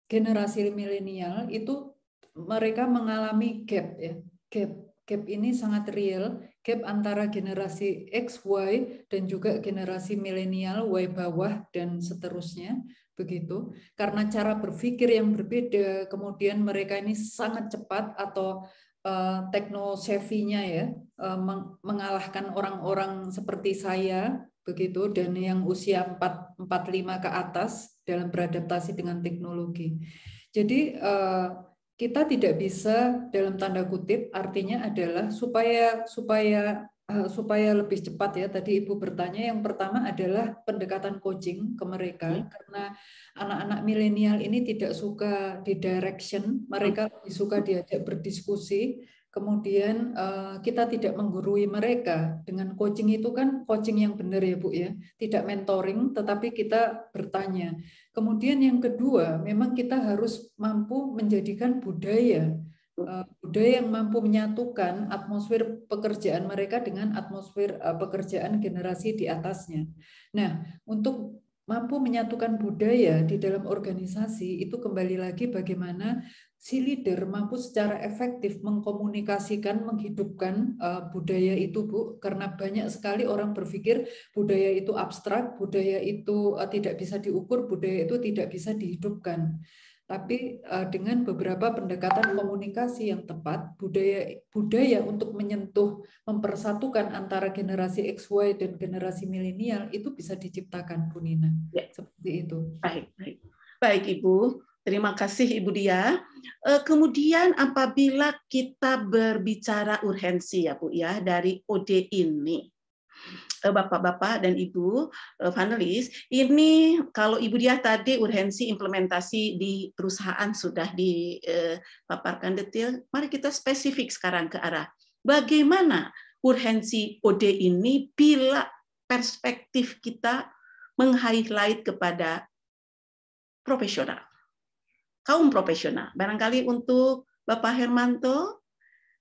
generasi milenial itu mereka mengalami gap ya. Gap ini sangat real, gap antara generasi X, Y, dan juga generasi milenial, Y bawah, dan seterusnya, begitu. Karena cara berpikir yang berbeda, kemudian mereka ini sangat cepat atau tekno-savvy-nya ya, mengalahkan orang-orang seperti saya, begitu, dan yang usia 45 ke atas dalam beradaptasi dengan teknologi. Jadi, kita tidak bisa dalam tanda kutip, artinya adalah supaya lebih cepat ya. Tadi Ibu bertanya, yang pertama adalah pendekatan coaching ke mereka, karena anak-anak milenial ini tidak suka di direction, mereka lebih suka diajak berdiskusi. Kemudian kita tidak menggurui mereka. Dengan coaching itu kan coaching yang benar ya Bu ya, tidak mentoring, tetapi kita bertanya. Kemudian yang kedua, memang kita harus mampu menjadikan budaya yang mampu menyatukan atmosfer pekerjaan mereka dengan atmosfer pekerjaan generasi di atasnya. Nah, untuk mampu menyatukan budaya di dalam organisasi itu kembali lagi bagaimana si leader mampu secara efektif mengkomunikasikan, menghidupkan budaya itu, Bu, karena banyak sekali orang berpikir budaya itu abstrak, budaya itu tidak bisa diukur, budaya itu tidak bisa dihidupkan. Tapi dengan beberapa pendekatan komunikasi yang tepat, budaya untuk menyentuh, mempersatukan antara generasi XY dan generasi milenial itu bisa diciptakan, Bu Nina. Ya. Seperti itu. Baik Ibu. Terima kasih Ibu Dia. Kemudian apabila kita berbicara urgensi ya Bu ya dari OD ini, Bapak-bapak dan Ibu panelis, ini kalau Ibu Dia tadi urgensi implementasi di perusahaan sudah dipaparkan detail, mari kita spesifik sekarang ke arah bagaimana urgensi OD ini bila perspektif kita meng-highlight kepada profesional, kaum profesional. Barangkali untuk Bapak Hermanto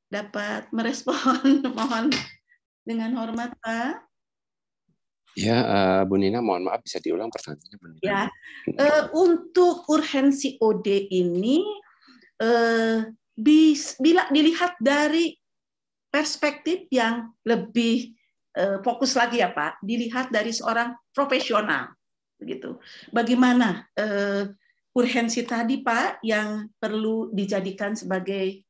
dapat merespon, mohon dengan hormat Pak. Ya, Bu Nina, mohon maaf bisa diulang pertanyaannya, Bu Nina. Ya, untuk urgensi OD ini, bila dilihat dari perspektif yang lebih fokus lagi ya Pak, dilihat dari seorang profesional, begitu. Bagaimana urgensi tadi Pak yang perlu dijadikan sebagai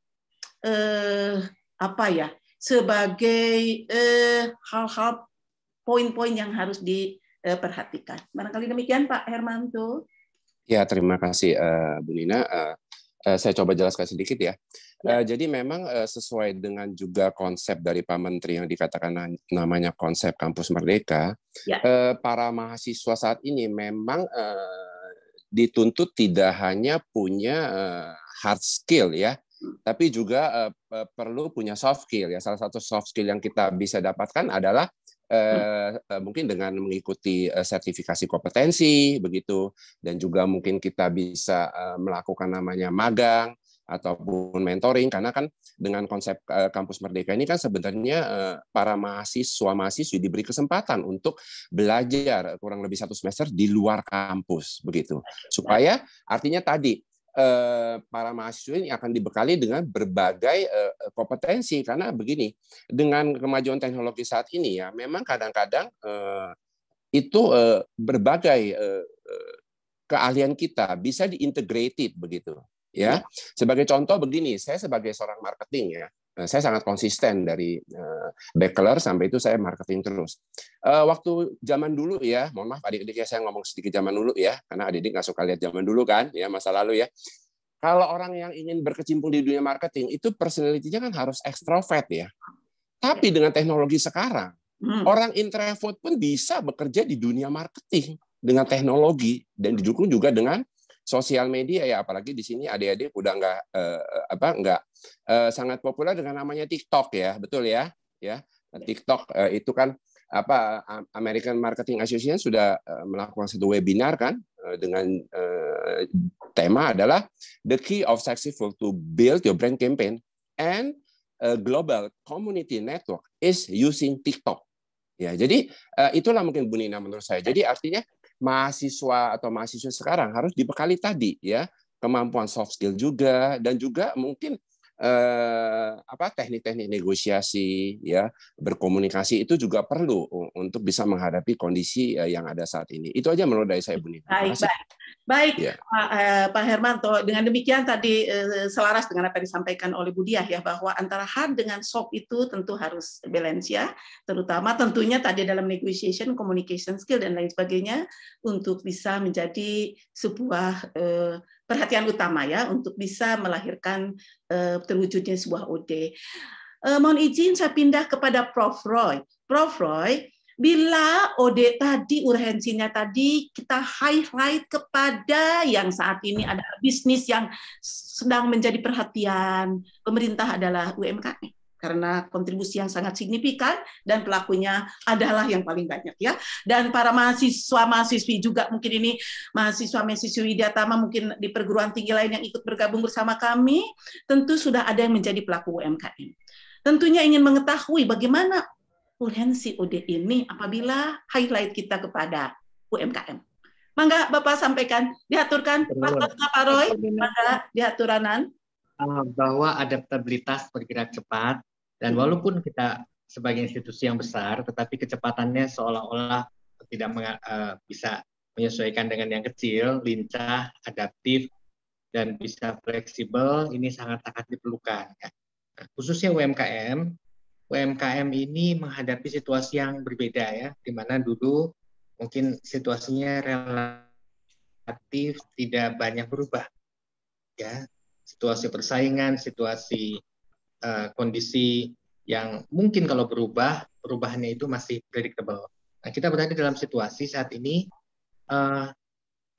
sebagai hal-hal poin-poin yang harus diperhatikan. Barangkali demikian Pak Hermanto. Ya, terima kasih Bu Nina. Saya coba jelaskan sedikit ya. Jadi memang sesuai dengan juga konsep dari Pak Menteri yang dikatakan namanya konsep Kampus Merdeka, para mahasiswa saat ini memang dituntut tidak hanya punya hard skill ya, tapi juga perlu punya soft skill ya. Salah satu soft skill yang kita bisa dapatkan adalah mungkin dengan mengikuti sertifikasi kompetensi begitu, dan juga mungkin kita bisa melakukan namanya magang ataupun mentoring, karena kan dengan konsep Kampus Merdeka ini kan sebenarnya para mahasiswa-mahasiswi diberi kesempatan untuk belajar kurang lebih 1 semester di luar kampus begitu, supaya artinya tadi para mahasiswa ini akan dibekali dengan berbagai kompetensi, karena begini, dengan kemajuan teknologi saat ini ya memang kadang-kadang itu berbagai keahlian kita bisa diintegrated begitu ya. Sebagai contoh begini, saya sebagai seorang marketing ya, saya sangat konsisten dari bachelor sampai itu saya marketing terus. Waktu zaman dulu ya, mohon maaf adik-adik ya, saya ngomong sedikit zaman dulu ya, karena adik-adik nggak suka lihat zaman dulu kan, ya masa lalu ya. Kalau orang yang ingin berkecimpung di dunia marketing itu personality-nya kan harus ekstrovert ya. Tapi dengan teknologi sekarang, orang introvert pun bisa bekerja di dunia marketing dengan teknologi dan didukung juga dengan sosial media ya, apalagi di sini adik-adik udah nggak sangat populer dengan namanya TikTok ya, betul ya? Ya, TikTok itu kan American Marketing Association sudah melakukan satu webinar kan dengan tema adalah The Key of Successful to Build Your Brand Campaign and a Global Community Network is using TikTok. Ya, jadi itulah mungkin Bu Nina menurut saya. Jadi artinya mahasiswa atau mahasiswa sekarang harus dibekali tadi ya, kemampuan soft skill juga, dan juga mungkin teknik-teknik negosiasi ya, berkomunikasi itu juga perlu untuk bisa menghadapi kondisi yang ada saat ini. Itu aja menurut dari saya, Bu Nina. Baik, ya. Pak Hermanto, dengan demikian tadi selaras dengan apa yang disampaikan oleh Bu Diah ya, bahwa antara hard dengan soft itu tentu harus balance ya, terutama tentunya tadi dalam negotiation, communication skill dan lain sebagainya untuk bisa menjadi sebuah perhatian utama ya, untuk bisa melahirkan terwujudnya sebuah OD. Mohon izin saya pindah kepada Prof. Roy. Prof. Roy, bila OD tadi, urgensinya tadi kita highlight kepada yang saat ini ada bisnis yang sedang menjadi perhatian pemerintah adalah UMKM, karena kontribusi yang sangat signifikan dan pelakunya adalah yang paling banyak ya. Dan para mahasiswa-mahasiswi juga, mungkin ini mahasiswa-mahasiswi Widyatama mungkin di perguruan tinggi lain yang ikut bergabung bersama kami, tentu sudah ada yang menjadi pelaku UMKM. Tentunya ingin mengetahui bagaimana urgensi OD ini apabila highlight kita kepada UMKM. Mangga Bapak sampaikan, diaturkan Pak Roy, mangga diaturanan. Bahwa adaptabilitas bergerak cepat, dan walaupun kita sebagai institusi yang besar, tetapi kecepatannya seolah-olah tidak bisa menyesuaikan dengan yang kecil, lincah, adaptif, dan bisa fleksibel, ini sangat-sangat diperlukan. Khususnya UMKM ini menghadapi situasi yang berbeda ya, di mana dulu mungkin situasinya relatif tidak banyak berubah. ya, situasi persaingan, situasi kondisi yang mungkin kalau berubah, perubahannya itu masih predictable. Nah, kita berada dalam situasi saat ini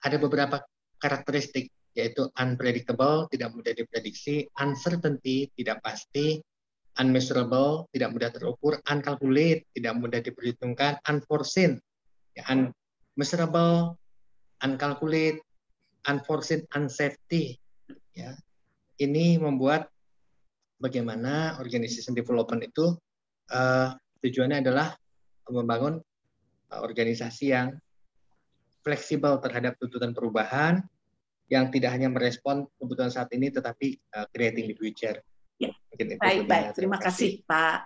ada beberapa karakteristik, yaitu unpredictable, tidak mudah diprediksi, uncertainty, tidak pasti, unmeasurable, tidak mudah terukur, uncalculate, tidak mudah diperhitungkan, unforeseen, ya, unmeasurable, uncalculate, unforeseen, unsafety. Ya. Ini membuat bagaimana organization development itu tujuannya adalah membangun organisasi yang fleksibel terhadap tuntutan perubahan, yang tidak hanya merespon kebutuhan saat ini, tetapi creating the future. Ya. Baik. Terima kasih Pak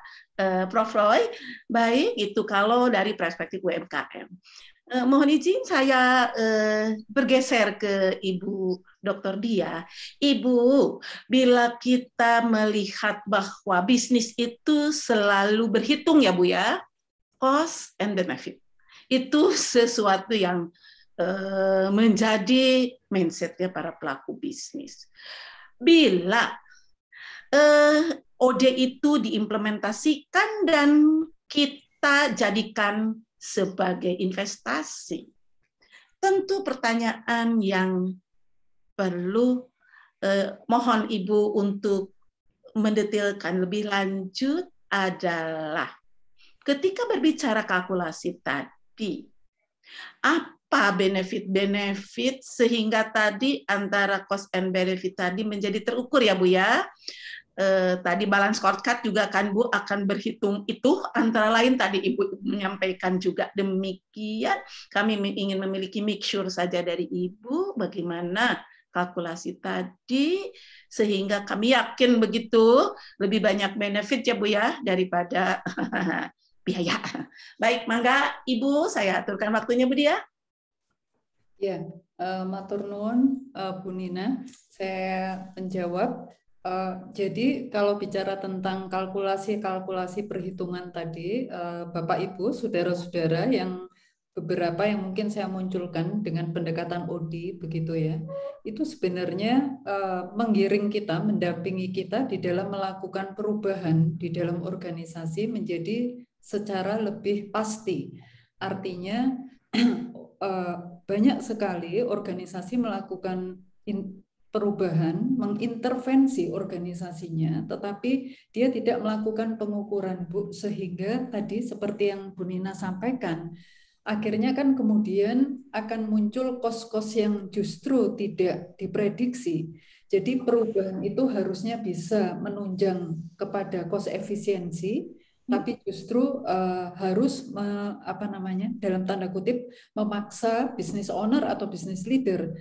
Prof. Roy. Baik, itu kalau dari perspektif UMKM. Mohon izin saya bergeser ke Ibu Dr. Dia. Ibu, bila kita melihat bahwa bisnis itu selalu berhitung ya Bu ya, cost and benefit. Itu sesuatu yang menjadi mindsetnya para pelaku bisnis. Bila OD itu diimplementasikan dan kita jadikan sebagai investasi, tentu pertanyaan yang perlu mohon Ibu untuk mendetailkan lebih lanjut adalah ketika berbicara kalkulasi tadi, apa benefit-benefit sehingga tadi antara cost and benefit tadi menjadi terukur ya Bu ya. Tadi balance scorecard juga kan Bu akan berhitung itu, antara lain tadi Ibu menyampaikan juga demikian. Kami ingin memiliki make sure saja dari Ibu bagaimana kalkulasi tadi sehingga kami yakin begitu lebih banyak benefit ya Bu ya daripada biaya. Baik, mangga Ibu, saya aturkan waktunya Bu Dia. Ya, matur nuwun Bu Nina, saya menjawab. Jadi kalau bicara tentang kalkulasi perhitungan tadi, Bapak Ibu, saudara-saudara yang beberapa yang mungkin saya munculkan dengan pendekatan OD begitu ya, itu sebenarnya menggiring kita, mendampingi kita di dalam melakukan perubahan di dalam organisasi menjadi secara lebih pasti. Artinya banyak sekali organisasi melakukan perubahan, mengintervensi organisasinya, tetapi dia tidak melakukan pengukuran Bu, sehingga tadi seperti yang Bu Nina sampaikan, akhirnya kan kemudian akan muncul kos-kos yang justru tidak diprediksi. Jadi perubahan itu harusnya bisa menunjang kepada kos efisiensi, tapi justru harus dalam tanda kutip memaksa business owner atau business leader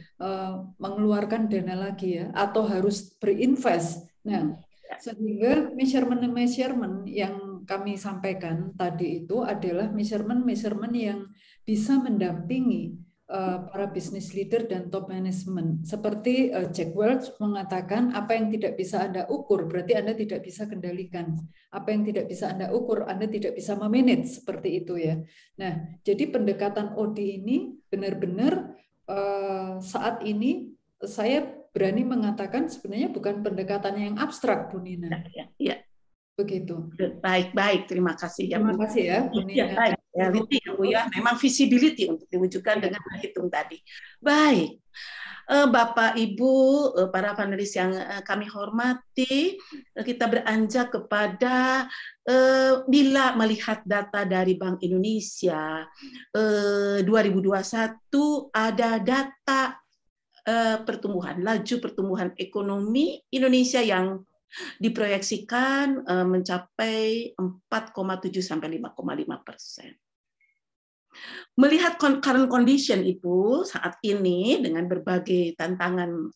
mengeluarkan dana lagi ya, atau harus berinvest. Nah, sehingga measurement yang kami sampaikan tadi itu adalah measurement yang bisa mendampingi para business leader dan top management. Seperti Jack Welch mengatakan, apa yang tidak bisa Anda ukur berarti Anda tidak bisa kendalikan. Apa yang tidak bisa Anda ukur, Anda tidak bisa memanage, seperti itu ya. Nah, jadi pendekatan OD ini benar-benar saat ini saya berani mengatakan sebenarnya bukan pendekatan yang abstrak, Bu Nina. Ya. Begitu. Baik, terima kasih ya Bu. Terima kasih ya Bu Nina. Ya, baik. Reality ya Bu ya, memang visibility untuk diwujudkan dengan berhitung tadi. Baik. Bapak, Ibu, para panelis yang kami hormati, kita beranjak kepada bila melihat data dari Bank Indonesia 2021 ada data laju pertumbuhan ekonomi Indonesia yang diproyeksikan mencapai 4,7 sampai 5,5%. Melihat current condition Ibu saat ini dengan berbagai tantangan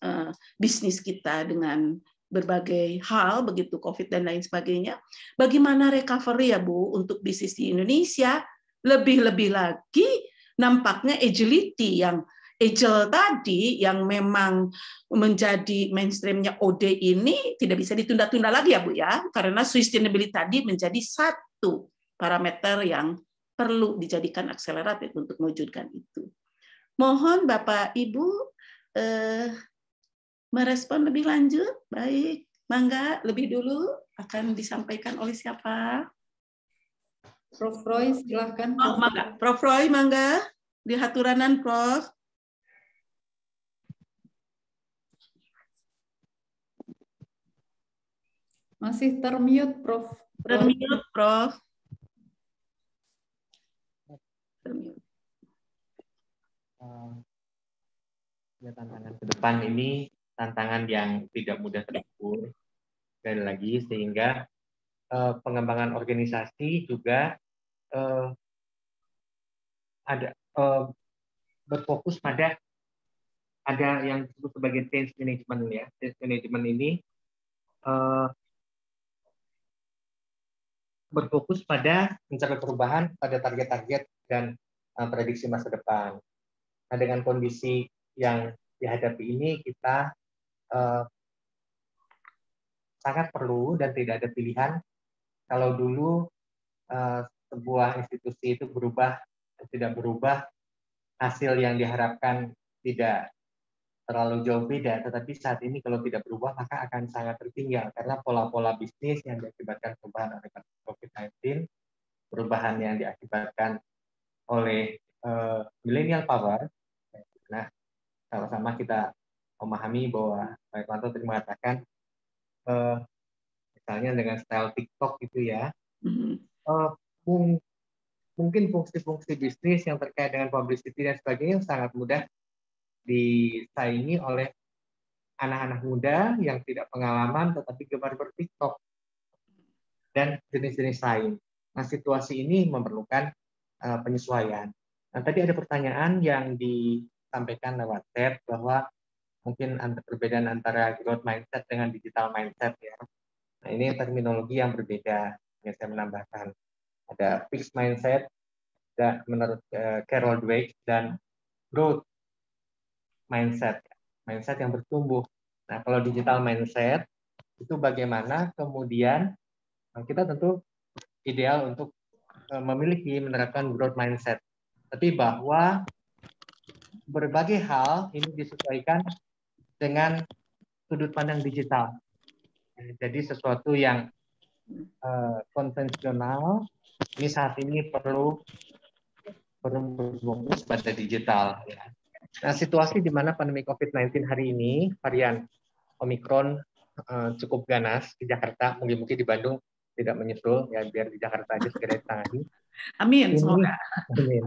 bisnis kita dengan berbagai hal begitu COVID dan lain sebagainya, bagaimana recovery ya Bu untuk bisnis di Indonesia? Lebih-lebih lagi nampaknya agility yang agile tadi yang memang menjadi mainstreamnya OD ini tidak bisa ditunda-tunda lagi ya Bu ya, karena sustainability tadi menjadi satu parameter yang perlu dijadikan akseleratif untuk mewujudkan itu. Mohon Bapak Ibu merespon lebih lanjut? Baik, mangga lebih dulu akan disampaikan oleh siapa? Prof. Roy, silahkan. Oh, mangga. Prof. Roy, mangga. Di haturanan, Prof. Masih termute, Prof. Termute, Prof. Termute. Ya, tantangan ke depan ini tantangan yang tidak mudah terukur sekali lagi, sehingga pengembangan organisasi juga ada berfokus pada ada yang disebut sebagai change management ya. Change management ini berfokus pada mencari perubahan pada target-target dan prediksi masa depan. Nah, dengan kondisi yang dihadapi ini, kita sangat perlu dan tidak ada pilihan. Kalau dulu sebuah institusi itu berubah, tidak berubah, hasil yang diharapkan tidak terlalu jauh beda, tetapi saat ini kalau tidak berubah maka akan sangat tertinggal karena pola-pola bisnis yang diakibatkan perubahan oleh COVID-19, perubahan yang diakibatkan oleh millennial power. Nah, sama-sama kita memahami bahwa Pak Irmanto tadi mengatakan misalnya dengan style TikTok gitu ya, mungkin fungsi-fungsi bisnis yang terkait dengan publicity dan sebagainya sangat mudah disaingi oleh anak-anak muda yang tidak pengalaman tetapi gemar ber-TikTok dan jenis-jenis lain. Nah, situasi ini memerlukan penyesuaian. Nah, tadi ada pertanyaan yang disampaikan lewat chat bahwa mungkin perbedaan antara growth mindset dengan digital mindset ya. Nah, ini terminologi yang berbeda yang saya menambahkan. Ada fixed mindset dan menurut Carol Dweck dan growth mindset yang bertumbuh. Nah, kalau digital mindset itu bagaimana kemudian kita tentu ideal untuk memiliki menerapkan growth mindset. Tapi bahwa berbagai hal ini disesuaikan dengan sudut pandang digital. Jadi sesuatu yang konvensional ini saat ini perlu berfokus pada digital. Ya. Nah, situasi di mana pandemi COVID-19 hari ini, varian Omikron cukup ganas di Jakarta, mungkin di Bandung tidak menyusul, ya biar di Jakarta aja segera ditangani. Amin, semoga. Amin.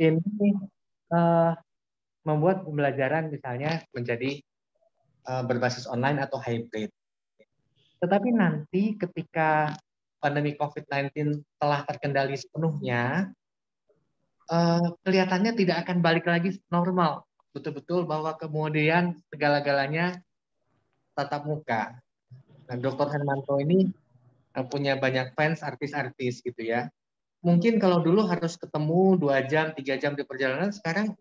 Ini membuat pembelajaran misalnya menjadi berbasis online atau hybrid. Tetapi nanti ketika pandemi COVID-19 telah terkendali sepenuhnya, kelihatannya tidak akan balik lagi normal. Betul-betul bahwa kemudian segala-galanya tatap muka. Nah, Dr. Hermanto ini punya banyak fans artis-artis gitu ya. Mungkin kalau dulu harus ketemu 2 jam, 3 jam di perjalanan, sekarang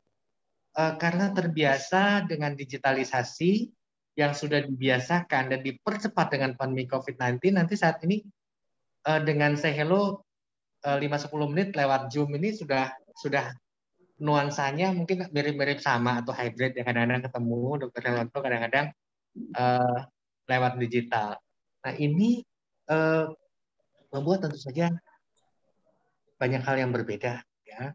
karena terbiasa dengan digitalisasi yang sudah dibiasakan dan dipercepat dengan pandemi COVID-19, nanti saat ini dengan say hello 5-10 menit lewat Zoom ini sudah nuansanya mungkin mirip-mirip sama atau hybrid ya, kadang-kadang ketemu Dr. Hermanto, kadang-kadang lewat digital. Nah, ini membuat tentu saja banyak hal yang berbeda ya.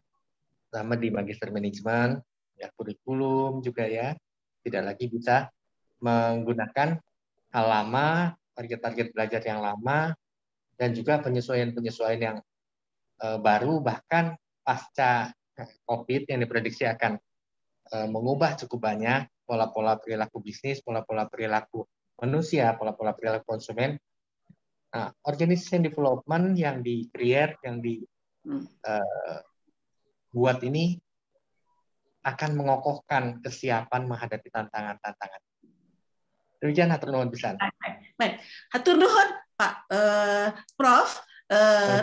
Sama di magister manajemen, ya kurikulum juga ya, tidak lagi bisa menggunakan hal lama, target-target belajar yang lama, dan juga penyesuaian-penyesuaian yang baru, bahkan pasca COVID yang diprediksi akan mengubah cukup banyak pola-pola perilaku bisnis, pola-pola perilaku manusia, pola-pola perilaku konsumen. Nah, organization development yang di-create, yang dibuat ini akan mengokohkan kesiapan menghadapi tantangan-tantangan. Demikian hatur nuhun pisan. Baik, hatur nuhun Pak Prof.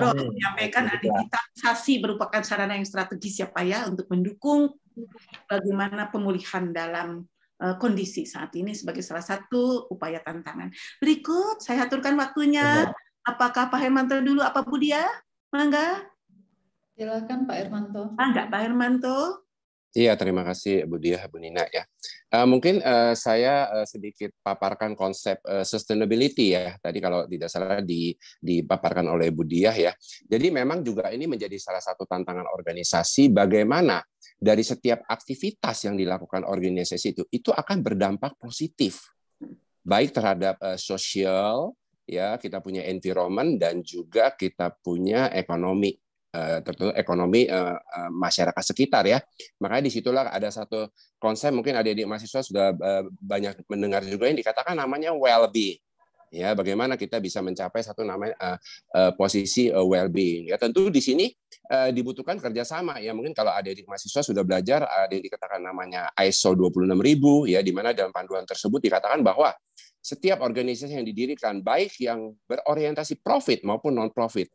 Roy menyampaikan digitalisasi merupakan sarana yang strategis ya Pak ya untuk mendukung bagaimana pemulihan dalam kondisi saat ini sebagai salah satu upaya tantangan. Berikut saya aturkan waktunya. Apakah Pak Hermanto dulu, apa Bu Dia? Mangga. Silakan Pak Hermanto. Mangga Pak Hermanto. Iya, terima kasih Bu Diah, Bu Nina ya. Mungkin saya sedikit paparkan konsep sustainability ya. Tadi kalau tidak salah dipaparkan oleh Bu Diah ya. Jadi memang juga ini menjadi salah satu tantangan organisasi bagaimana dari setiap aktivitas yang dilakukan organisasi itu akan berdampak positif baik terhadap sosial ya, kita punya environment dan juga kita punya ekonomi. Tertentu ekonomi masyarakat sekitar ya. Makanya disitulah ada satu konsep, mungkin adik-adik mahasiswa sudah banyak mendengar juga yang dikatakan namanya well-being. Ya, bagaimana kita bisa mencapai satu namanya posisi well-being. Ya, tentu di sini dibutuhkan kerjasama. Ya, mungkin kalau adik-adik mahasiswa sudah belajar ada yang dikatakan namanya ISO 26000 ya, di mana dalam panduan tersebut dikatakan bahwa setiap organisasi yang didirikan baik yang berorientasi profit maupun non-profit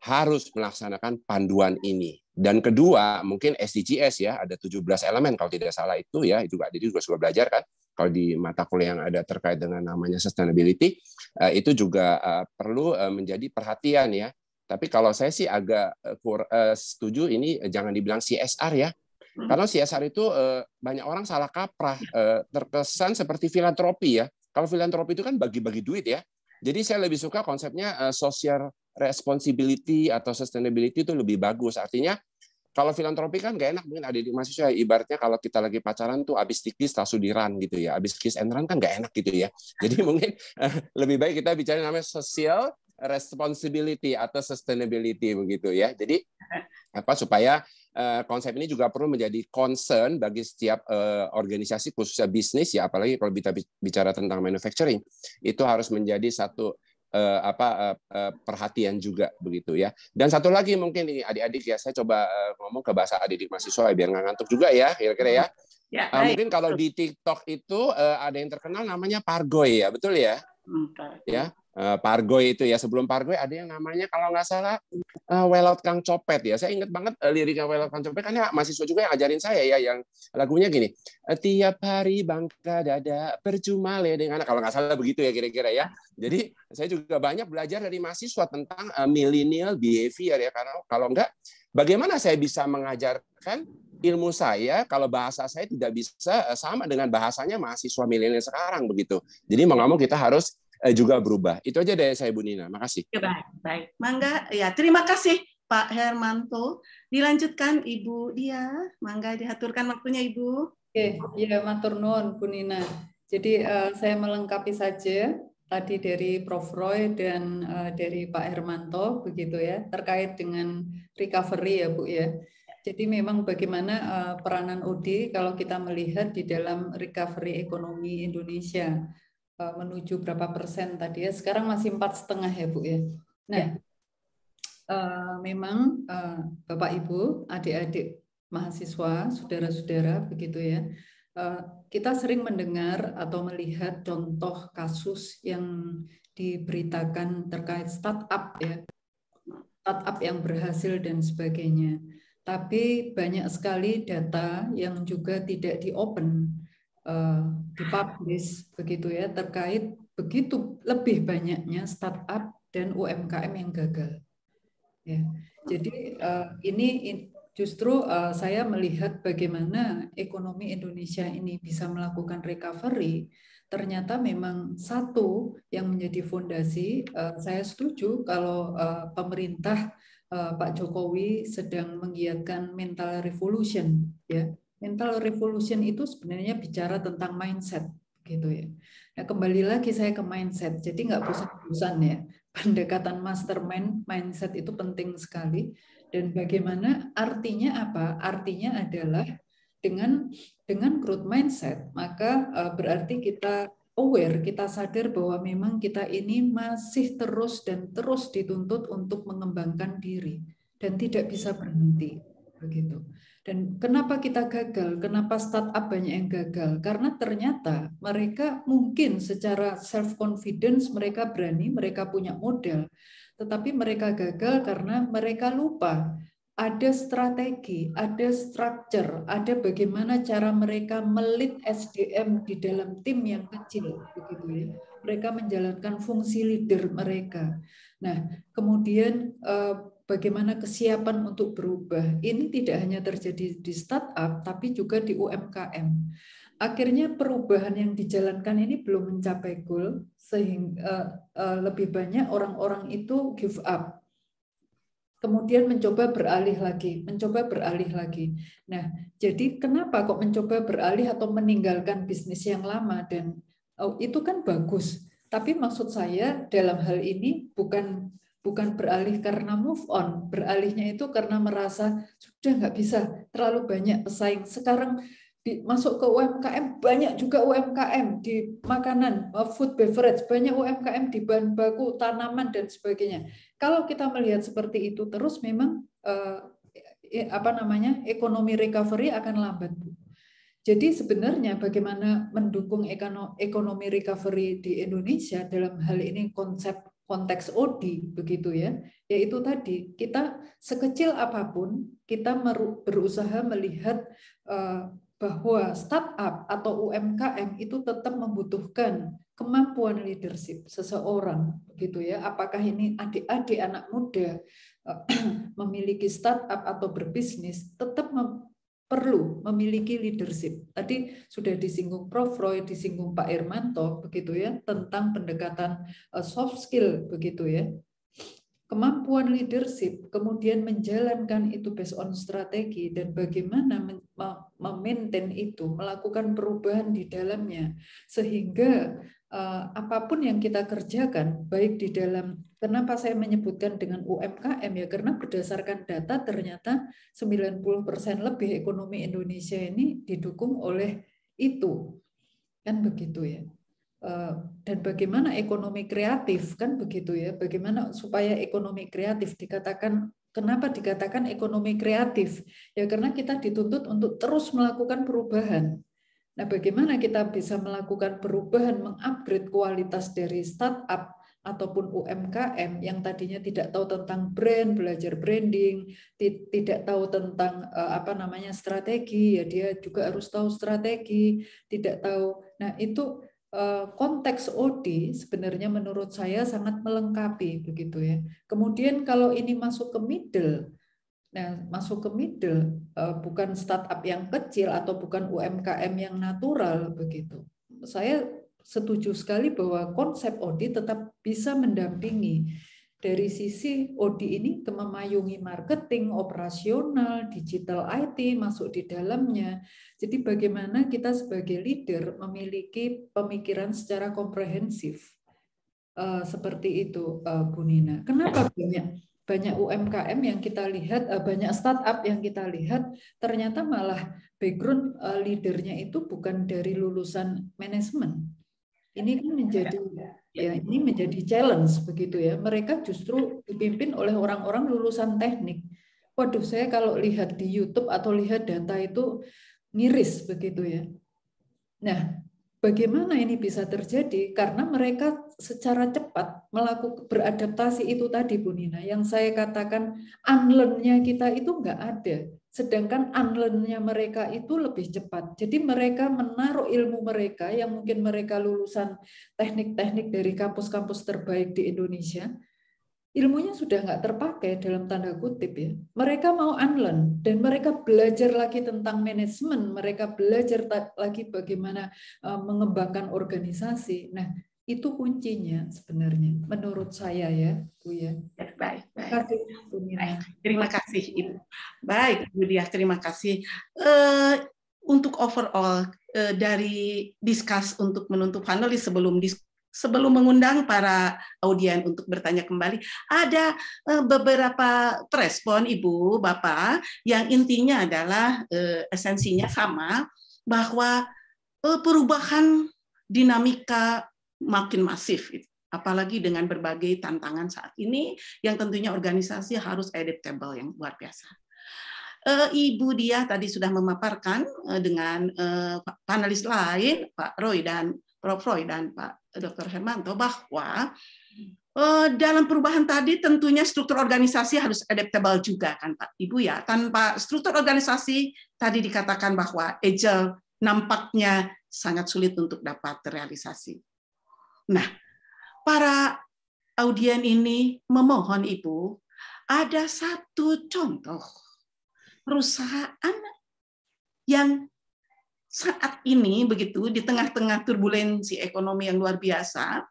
harus melaksanakan panduan ini. Dan kedua, mungkin SDGs ya, ada 17 elemen kalau tidak salah itu ya, itu juga sudah belajar kan, kalau di mata kuliah yang ada terkait dengan namanya sustainability, itu juga perlu menjadi perhatian ya. Tapi kalau saya sih agak setuju ini jangan dibilang CSR ya, karena CSR itu banyak orang salah kaprah, terkesan seperti filantropi ya. Kalau filantropi itu kan bagi-bagi duit ya. Jadi saya lebih suka konsepnya social responsibility atau sustainability itu lebih bagus. Artinya kalau filantropi kan nggak enak, mungkin ada di mahasiswa ibaratnya kalau kita lagi pacaran tuh abis tikis langsung diran gitu ya, abis kiss and run kan nggak enak gitu ya. Jadi mungkin lebih baik kita bicara namanya social responsibility atau sustainability begitu ya. Jadi supaya konsep ini juga perlu menjadi concern bagi setiap organisasi khususnya bisnis ya, apalagi kalau kita bicara tentang manufacturing itu harus menjadi satu perhatian juga begitu ya. Dan satu lagi mungkin ini adik-adik ya, saya coba ngomong ke bahasa adik-adik mahasiswa biar nggak ngantuk juga ya kira-kira ya. Mungkin kalau di TikTok itu ada yang terkenal namanya Pargoy ya, betul ya? Ya. Pargoy itu ya, sebelum Pargoy ada yang namanya kalau nggak salah Welot Kang Copet ya. Saya ingat banget liriknya Welot Kang Copet, karena mahasiswa juga yang ajarin saya ya, yang lagunya gini, tiap hari bangka dada percuma le dengan anak, kalau nggak salah begitu ya kira-kira ya. Jadi saya juga banyak belajar dari mahasiswa tentang millennial behavior ya, karena kalau nggak bagaimana saya bisa mengajarkan ilmu saya kalau bahasa saya tidak bisa sama dengan bahasanya mahasiswa milenial sekarang begitu. Jadi mau nggak mau kita harus juga berubah. Itu aja dari saya, Bu Nina. Makasih. Baik. Mangga, ya terima kasih Pak Hermanto. Dilanjutkan Ibu Dia. Mangga diaturkan waktunya Ibu. Oke, ya matur nuwun Bu Nina. Jadi saya melengkapi saja tadi dari Prof. Roy dan dari Pak Hermanto begitu ya, terkait dengan recovery ya Bu ya. Jadi memang bagaimana peranan OD kalau kita melihat di dalam recovery ekonomi Indonesia. Menuju berapa persen tadi ya, sekarang masih 4,5 ya Bu ya. Nah, memang Bapak Ibu, adik-adik mahasiswa, saudara-saudara begitu ya, kita sering mendengar atau melihat contoh kasus yang diberitakan terkait startup ya, startup yang berhasil dan sebagainya. Tapi banyak sekali data yang juga tidak di-open, dipublish begitu ya, terkait begitu lebih banyaknya startup dan UMKM yang gagal. Ya, jadi ini justru saya melihat bagaimana ekonomi Indonesia ini bisa melakukan recovery. Ternyata memang satu yang menjadi fondasi. Saya setuju kalau pemerintah Pak Jokowi sedang menggiatkan mental revolution, ya. Mental revolution itu sebenarnya bicara tentang mindset, gitu ya. Nah, kembali lagi saya ke mindset, jadi nggak bosan-bosan ya. Pendekatan mastermind, mindset itu penting sekali. Dan bagaimana artinya apa? Artinya adalah dengan growth mindset, maka berarti kita aware, kita sadar bahwa memang kita ini masih terus dituntut untuk mengembangkan diri dan tidak bisa berhenti, begitu. Dan kenapa kita gagal? Kenapa startup banyak yang gagal? Karena ternyata mereka mungkin secara self-confidence mereka berani, mereka punya modal. Tetapi mereka gagal karena mereka lupa. Ada strategi, ada structure, ada bagaimana cara mereka melit SDM di dalam tim yang kecil. Begitu ya. Mereka menjalankan fungsi leader mereka. Nah, kemudian bagaimana kesiapan untuk berubah. Ini tidak hanya terjadi di startup, tapi juga di UMKM. Akhirnya perubahan yang dijalankan ini belum mencapai goal, sehingga lebih banyak orang-orang itu give up. Kemudian mencoba beralih lagi. Nah, jadi kenapa kok mencoba beralih atau meninggalkan bisnis yang lama? Dan itu kan bagus. Tapi maksud saya dalam hal ini bukan beralih karena move on. Beralihnya itu karena merasa sudah nggak bisa, terlalu banyak pesaing. Sekarang masuk ke UMKM, banyak juga UMKM di makanan, food beverage, banyak UMKM di bahan baku, tanaman, dan sebagainya. Kalau kita melihat seperti itu terus, memang ekonomi recovery akan lambat. Jadi sebenarnya bagaimana mendukung ekonomi recovery di Indonesia dalam hal ini konteks OD begitu ya, yaitu tadi kita sekecil apapun kita berusaha melihat bahwa startup atau UMKM itu tetap membutuhkan kemampuan leadership seseorang begitu ya. Apakah ini adik-adik anak muda memiliki startup atau berbisnis, tetap perlu memiliki leadership. Tadi sudah disinggung Prof. Roy, disinggung Pak Irmanto begitu ya, tentang pendekatan soft skill begitu ya. Kemampuan leadership, kemudian menjalankan itu based on strategi, dan bagaimana memaintain itu, melakukan perubahan di dalamnya, sehingga apapun yang kita kerjakan, baik di dalam, kenapa saya menyebutkan dengan UMKM ya, karena berdasarkan data ternyata 90% lebih ekonomi Indonesia ini didukung oleh itu, kan begitu ya. Dan bagaimana ekonomi kreatif, kan begitu ya, bagaimana supaya ekonomi kreatif dikatakan, kenapa dikatakan ekonomi kreatif ya, karena kita dituntut untuk terus melakukan perubahan. Nah, bagaimana kita bisa melakukan perubahan, mengupgrade kualitas dari startup ataupun UMKM yang tadinya tidak tahu tentang brand, belajar branding, tidak tahu tentang strategi ya, dia juga harus tahu strategi, tidak tahu. Nah, itu konteks OD sebenarnya menurut saya sangat melengkapi begitu ya. Kemudian kalau ini masuk ke middle, nah masuk ke middle bukan startup yang kecil atau bukan UMKM yang natural begitu. Saya setuju sekali bahwa konsep OD tetap bisa mendampingi dari sisi OD ini ke memayungi marketing, operasional, digital IT masuk di dalamnya. Jadi bagaimana kita sebagai leader memiliki pemikiran secara komprehensif. Seperti itu, Bu Nina. Kenapa banyak UMKM yang kita lihat, banyak startup yang kita lihat, ternyata malah background leadernya itu bukan dari lulusan manajemen. Ini kan ini menjadi challenge begitu ya. Mereka justru dipimpin oleh orang-orang lulusan teknik. Waduh, saya kalau lihat di YouTube atau lihat data itu miris begitu ya. Nah, bagaimana ini bisa terjadi? Karena mereka secara cepat melakukan beradaptasi itu tadi, Bu Nina. Yang saya katakan unlearn-nya kita itu nggak ada. Sedangkan unlearn-nya mereka itu lebih cepat. Jadi mereka menaruh ilmu mereka yang mungkin mereka lulusan teknik-teknik dari kampus-kampus terbaik di Indonesia, ilmunya sudah nggak terpakai dalam tanda kutip ya. Mereka mau unlearn dan mereka belajar lagi tentang manajemen, mereka belajar lagi bagaimana mengembangkan organisasi. Nah, itu kuncinya sebenarnya menurut saya ya, Bu ya. Baik. Terima kasih Ibu. Baik, Bu Diah, terima kasih. Untuk overall dari discuss untuk menutup panelis sebelum mengundang para audien untuk bertanya kembali, ada beberapa respon Ibu, Bapak, yang intinya adalah esensinya sama, bahwa perubahan dinamika makin masif, apalagi dengan berbagai tantangan saat ini, yang tentunya organisasi harus adaptable yang luar biasa. Ibu Diah tadi sudah memaparkan dengan panelis lain, Pak Roy dan Prof. Roy dan Pak Dr. Hermanto, bahwa dalam perubahan tadi tentunya struktur organisasi harus adaptable juga kan Pak Ibu ya. Tanpa struktur organisasi tadi dikatakan bahwa agile nampaknya sangat sulit untuk dapat terrealisasi. Nah, para audien ini memohon Ibu ada satu contoh perusahaan yang saat ini begitu di tengah-tengah turbulensi ekonomi yang luar biasa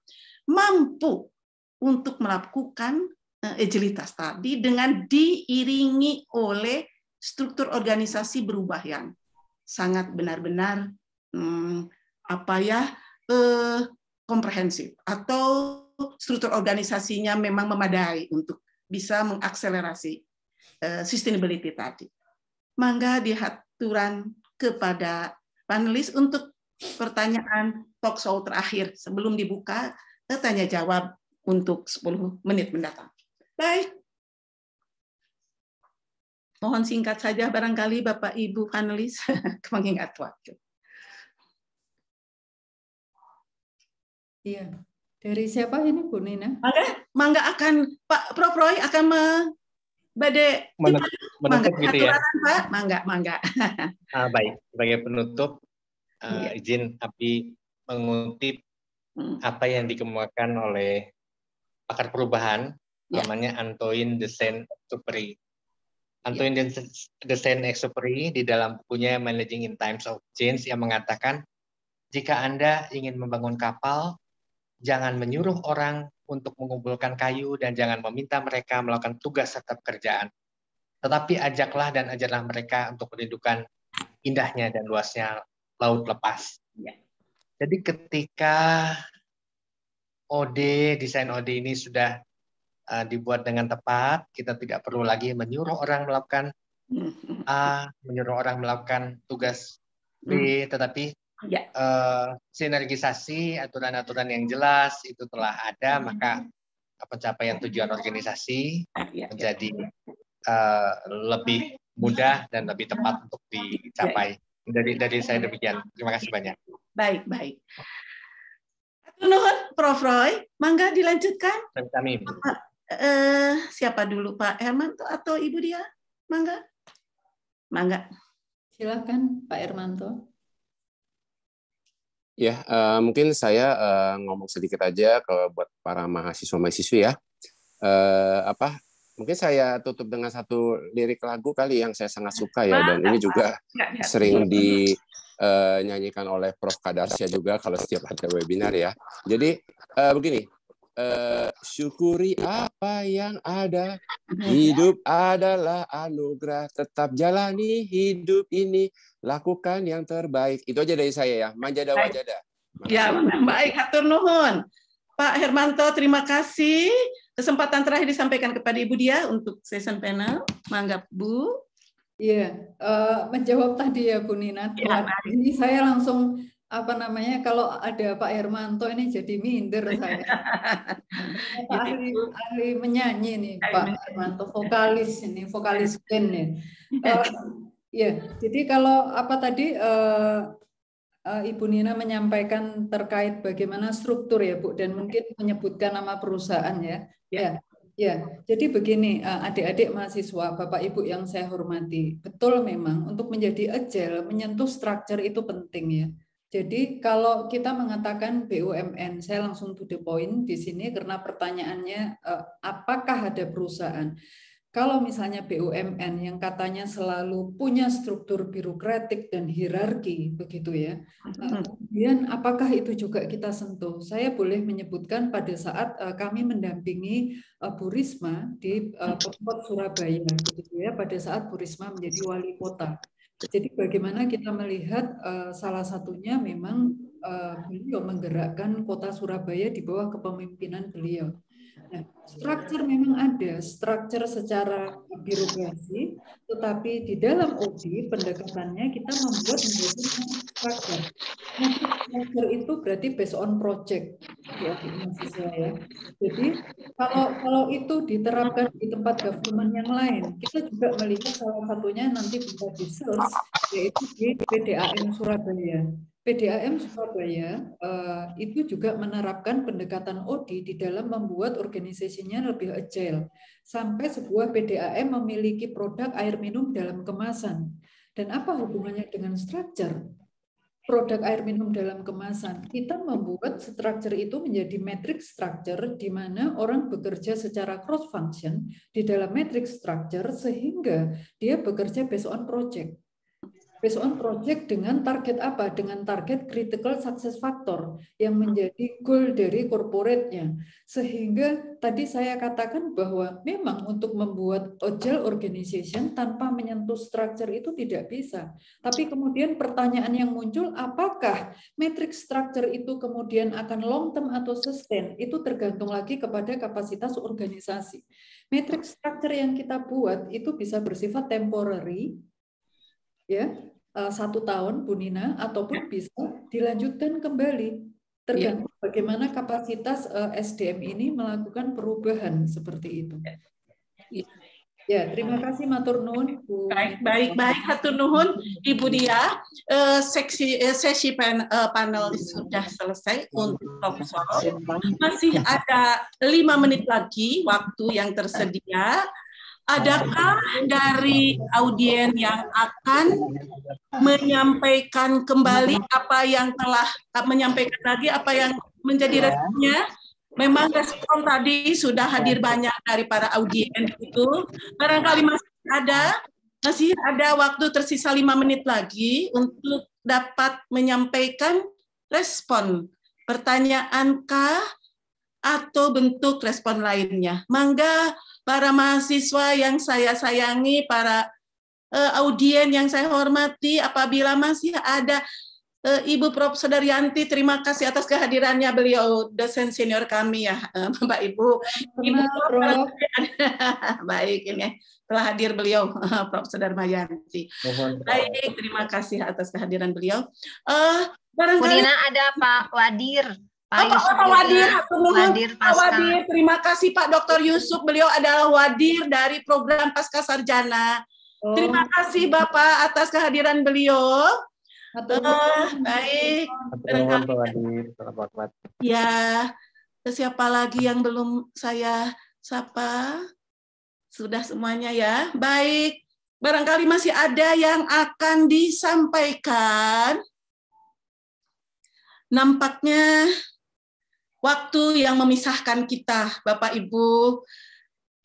mampu untuk melakukan agilitas tadi dengan diiringi oleh struktur organisasi berubah yang sangat benar-benar komprehensif, atau struktur organisasinya memang memadai untuk bisa mengakselerasi sustainability tadi. Mangga dihaturan kepada panelis untuk pertanyaan talk show terakhir sebelum dibuka tanya jawab untuk 10 menit mendatang. Baik. Mohon singkat saja barangkali Bapak Ibu panelis mengingat waktu. Iya. Dari siapa ini Bu Nina? Mangga akan Pak Prof Roy akan menutup gitu ya. Pak, mangga. Baik, sebagai penutup izin Abi mengutip apa yang dikemukakan oleh pakar perubahan namanya Antoine de Saint-Exupéry. Antoine de Saint-Exupéry di dalam bukunya Managing in Times of Change yang mengatakan, jika Anda ingin membangun kapal, jangan menyuruh orang untuk mengumpulkan kayu dan jangan meminta mereka melakukan tugas serta pekerjaan. Tetapi ajaklah dan ajarlah mereka untuk merindukan indahnya dan luasnya laut lepas. Jadi ketika desain OD ini sudah dibuat dengan tepat, kita tidak perlu lagi menyuruh orang melakukan A, menyuruh orang melakukan tugas B, tetapi sinergisasi, aturan-aturan yang jelas itu telah ada, maka pencapaian tujuan organisasi menjadi lebih mudah dan lebih tepat untuk dicapai. Dari saya demikian. Terima kasih banyak. Baik. Nuhun, Prof Roy, mangga dilanjutkan. Kami. Siapa dulu, Pak Hermanto atau Ibu Dia? Mangga. Silakan Pak Hermanto. Ya, mungkin saya ngomong sedikit aja buat para mahasiswa-mahasiswi ya. Mungkin saya tutup dengan satu lirik lagu kali yang saya sangat suka ya, dan ini juga sering dinyanyikan oleh Prof Kadarsya juga kalau setiap ada webinar ya. Jadi begini, syukuri apa yang ada, hidup adalah anugerah, tetap jalani hidup ini, lakukan yang terbaik. Itu aja dari saya ya, manjada wajada. Ya, baik, hatur nuhun. Pak Hermanto, terima kasih. Kesempatan terakhir disampaikan kepada Ibu Dia untuk session panel. Mangga, Bu. Iya, menjawab tadi ya Bu Nina. Ini saya langsung kalau ada Pak Hermanto ini jadi minder saya. ahli menyanyi nih Pak Hermanto, vokalis band ya. Ya, jadi kalau tadi Ibu Nina menyampaikan terkait bagaimana struktur ya Bu, dan mungkin menyebutkan nama perusahaan ya. Ya, jadi begini adik-adik mahasiswa, Bapak Ibu yang saya hormati, betul memang untuk menjadi agile, menyentuh struktur itu penting ya. Jadi kalau kita mengatakan BUMN, saya langsung to the point di sini karena pertanyaannya apakah ada perusahaan? Kalau misalnya BUMN yang katanya selalu punya struktur birokratik dan hierarki, begitu ya. Kemudian apakah itu juga kita sentuh? Saya boleh menyebutkan pada saat kami mendampingi Bu Risma di Pemkot Surabaya, begitu ya. Pada saat Bu Risma menjadi wali kota. Jadi bagaimana kita melihat salah satunya memang beliau menggerakkan kota Surabaya di bawah kepemimpinan beliau. Nah, struktur memang ada, struktur secara birokrasi, tetapi di dalam OD pendekatannya kita membuat menjadi struktur. Struktur itu berarti based on project, ya, mahasiswa ya. Jadi kalau itu diterapkan di tempat government yang lain, kita juga melihat salah satunya nanti bisa di search, yaitu di PDAM Surabaya. PDAM Surabaya itu juga menerapkan pendekatan OD di dalam membuat organisasinya lebih agile. Sampai sebuah PDAM memiliki produk air minum dalam kemasan. Dan apa hubungannya dengan structure? produk air minum dalam kemasan. Kita membuat structure itu menjadi matrix structure di mana orang bekerja secara cross function di dalam matrix structure sehingga dia bekerja based on project. Based on project dengan target apa? Dengan target critical success factor yang menjadi goal dari corporate-nya. Sehingga tadi saya katakan bahwa memang untuk membuat agile organization tanpa menyentuh structure itu tidak bisa. Tapi kemudian pertanyaan yang muncul, apakah matrix structure itu kemudian akan long term atau sustain? Itu tergantung lagi kepada kapasitas organisasi. Matrix structure yang kita buat itu bisa bersifat temporary, ya, 1 tahun Bu Nina, ataupun bisa dilanjutkan kembali tergantung bagaimana kapasitas SDM ini melakukan perubahan seperti itu. Ya, terima kasih matur nuwun Bu. Baik, hatur nuhun Ibu Dia. Sesi panel sudah selesai untuk Profesor. Masih ada 5 menit lagi waktu yang tersedia. Adakah dari audiens yang akan menyampaikan kembali apa yang telah menyampaikan lagi, apa yang menjadi responnya? Memang respon tadi sudah hadir banyak dari para audiens itu. Barangkali masih ada waktu tersisa 5 menit lagi untuk dapat menyampaikan respon, pertanyaankah atau bentuk respon lainnya. Mangga para mahasiswa yang saya sayangi, para audiens yang saya hormati, apabila masih ada Ibu Prof. Saudarianti, terima kasih atas kehadirannya, beliau dosen senior kami ya, Bapak Ibu. Ibu baik, ini telah hadir beliau, Prof. Saudarianti. Baik, terima kasih atas kehadiran beliau. Barangkali ada Pak Wadir. Pak Wadir, terima kasih Pak Dr. Yusuf, beliau adalah Wadir dari program Pasca Sarjana. Terima kasih Bapak atas kehadiran beliau. Baik. Ya, siapa lagi yang belum saya sapa? Sudah semuanya ya. Baik. Barangkali masih ada yang akan disampaikan. Nampaknya waktu yang memisahkan kita, Bapak Ibu,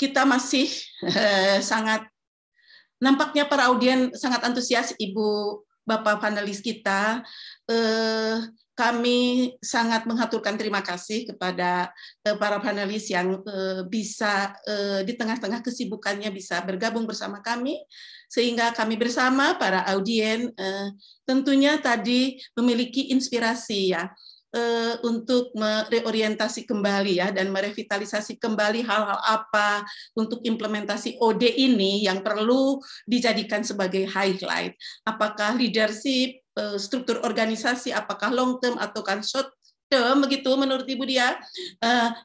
kita masih sangat, nampaknya para audiens sangat antusias, Ibu, Bapak panelis kita. Kami sangat mengaturkan terima kasih kepada para panelis yang bisa di tengah-tengah kesibukannya bisa bergabung bersama kami, sehingga kami bersama para audiens tentunya tadi memiliki inspirasi ya, untuk mereorientasi kembali ya dan merevitalisasi kembali hal-hal apa untuk implementasi OD ini yang perlu dijadikan sebagai highlight. Apakah leadership, struktur organisasi, apakah long term atau kan short term, begitu menurut Ibu Dia,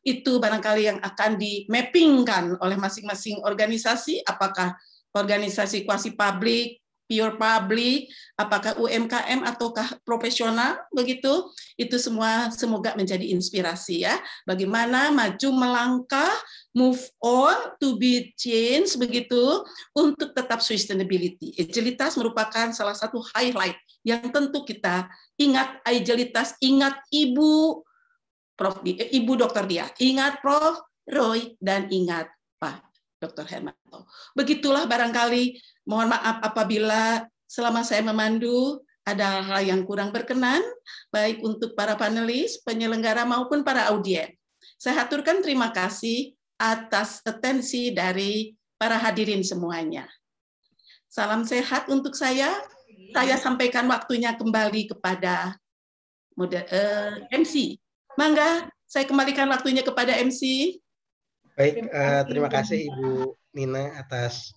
itu barangkali yang akan di-mappingkan oleh masing-masing organisasi, apakah organisasi kuasi publik, pure public, apakah UMKM ataukah profesional, begitu. Itu semua semoga menjadi inspirasi ya. Bagaimana maju melangkah, move on to be change, begitu, untuk tetap sustainability. Agilitas merupakan salah satu highlight yang tentu kita ingat agilitas, ingat Ibu Dr. Dia, ingat Prof. Roy, dan ingat Pak Dr. Hermanto. Begitulah barangkali. Mohon maaf apabila selama saya memandu ada hal yang kurang berkenan, baik untuk para panelis, penyelenggara maupun para audiens. Saya haturkan terima kasih atas atensi dari para hadirin semuanya. Salam sehat untuk saya. Saya sampaikan waktunya kembali kepada MC. Mangga, saya kembalikan waktunya kepada MC. Baik, terima kasih Ibu Nina atas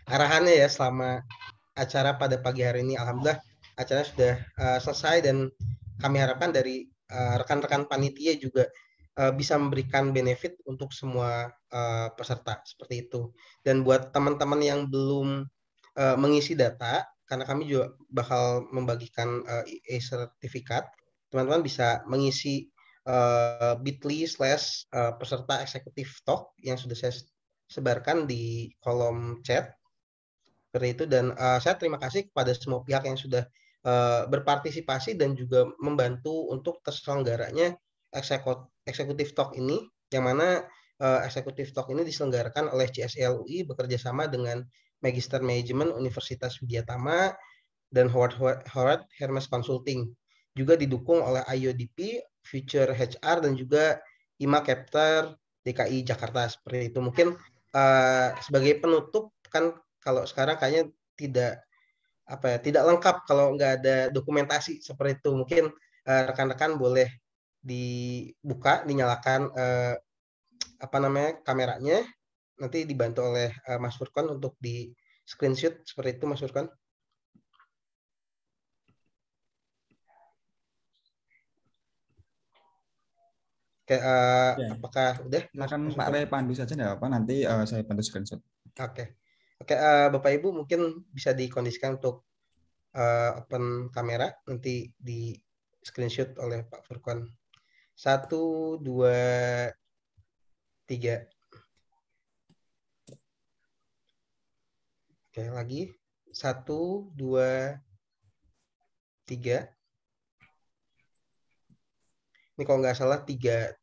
arahannya ya selama acara pada pagi hari ini. Alhamdulillah acara sudah selesai dan kami harapkan dari rekan-rekan panitia juga bisa memberikan benefit untuk semua peserta seperti itu. Dan buat teman-teman yang belum mengisi data, karena kami juga bakal membagikan e-sertifikat, teman-teman bisa mengisi bit.ly/peserta eksekutif talk yang sudah saya sebarkan di kolom chat. Seperti itu, dan saya terima kasih kepada semua pihak yang sudah berpartisipasi dan juga membantu untuk terselenggaranya eksekutif talk ini, yang mana eksekutif talk ini diselenggarakan oleh CSIL UI bekerja sama dengan Magister Management Universitas Widyatama dan Howard Hermes Consulting. Juga didukung oleh IODP, Future HR, dan juga IMA Capital DKI Jakarta. Seperti itu. Mungkin sebagai penutup, kan kalau sekarang kayaknya tidak lengkap kalau nggak ada dokumentasi seperti itu. Mungkin rekan-rekan boleh dibuka, dinyalakan kameranya, nanti dibantu oleh Mas Furqon untuk di screenshot seperti itu, Mas Furqon. Oke, apakah udah? Silakan Pak Re pandu saja nggak apa, nanti saya bantu screenshot. Oke, Bapak Ibu mungkin bisa dikondisikan untuk open kamera, nanti di screenshot oleh Pak Furqon. 1, 2, 3. Oke, lagi 1, 2, 3. Ini kalau nggak salah 4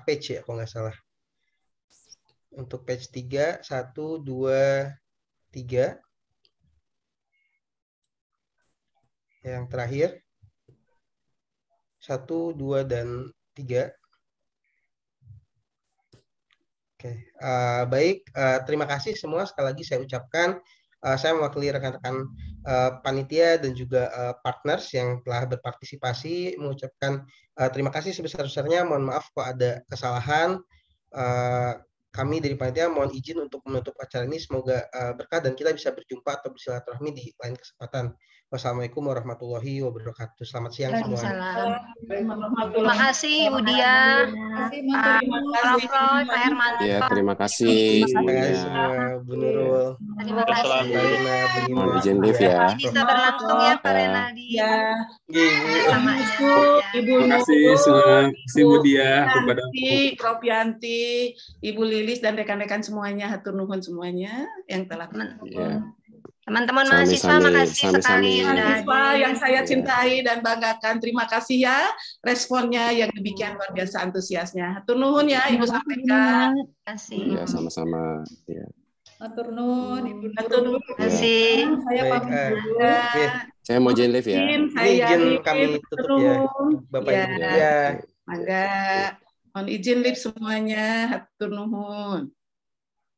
page ya kalau nggak salah. Untuk page 3, 1, 2, 3. Yang terakhir 1, 2, dan 3. Oke, baik. Terima kasih semua. Sekali lagi saya ucapkan, saya mewakili rekan-rekan panitia dan juga partners yang telah berpartisipasi, mengucapkan terima kasih sebesar-besarnya. Mohon maaf kalau ada kesalahan. Kami dari panitia mohon izin untuk menutup acara ini. Semoga berkah dan kita bisa berjumpa atau bersilaturahmi di lain kesempatan. Wassalamualaikum warahmatullahi wabarakatuh. Selamat siang semua. Terima kasih Ibu Dia. Pak Herman. Ya, terima kasih semuanya. Bu Nurul. Terima kasih. Mohon izin live ya. Bisa berlangsung ya Pak Renaldi. Ya. Terima kasih semua, Ibu Dia, kepada Prof Yanti, Ibu Lilis, dan rekan-rekan semuanya, hatur nuhun semuanya yang telah teman-teman mahasiswa, makasih sekali. Mahasiswa yang saya cintai dan banggakan, terima kasih ya responnya yang demikian luar biasa antusiasnya. Hatur nuhun ya Ibu sampaikan. Terima kasih. Ya, sama-sama. Ya. Hatur nuhun, Ibu Nurul. Terima kasih. Saya pamit dulu. Saya mau izin live ya. Izin kami tutup ya, Bapak Ibu. Ya. Mangga. Mohon izin live semuanya. Hatur nuhun.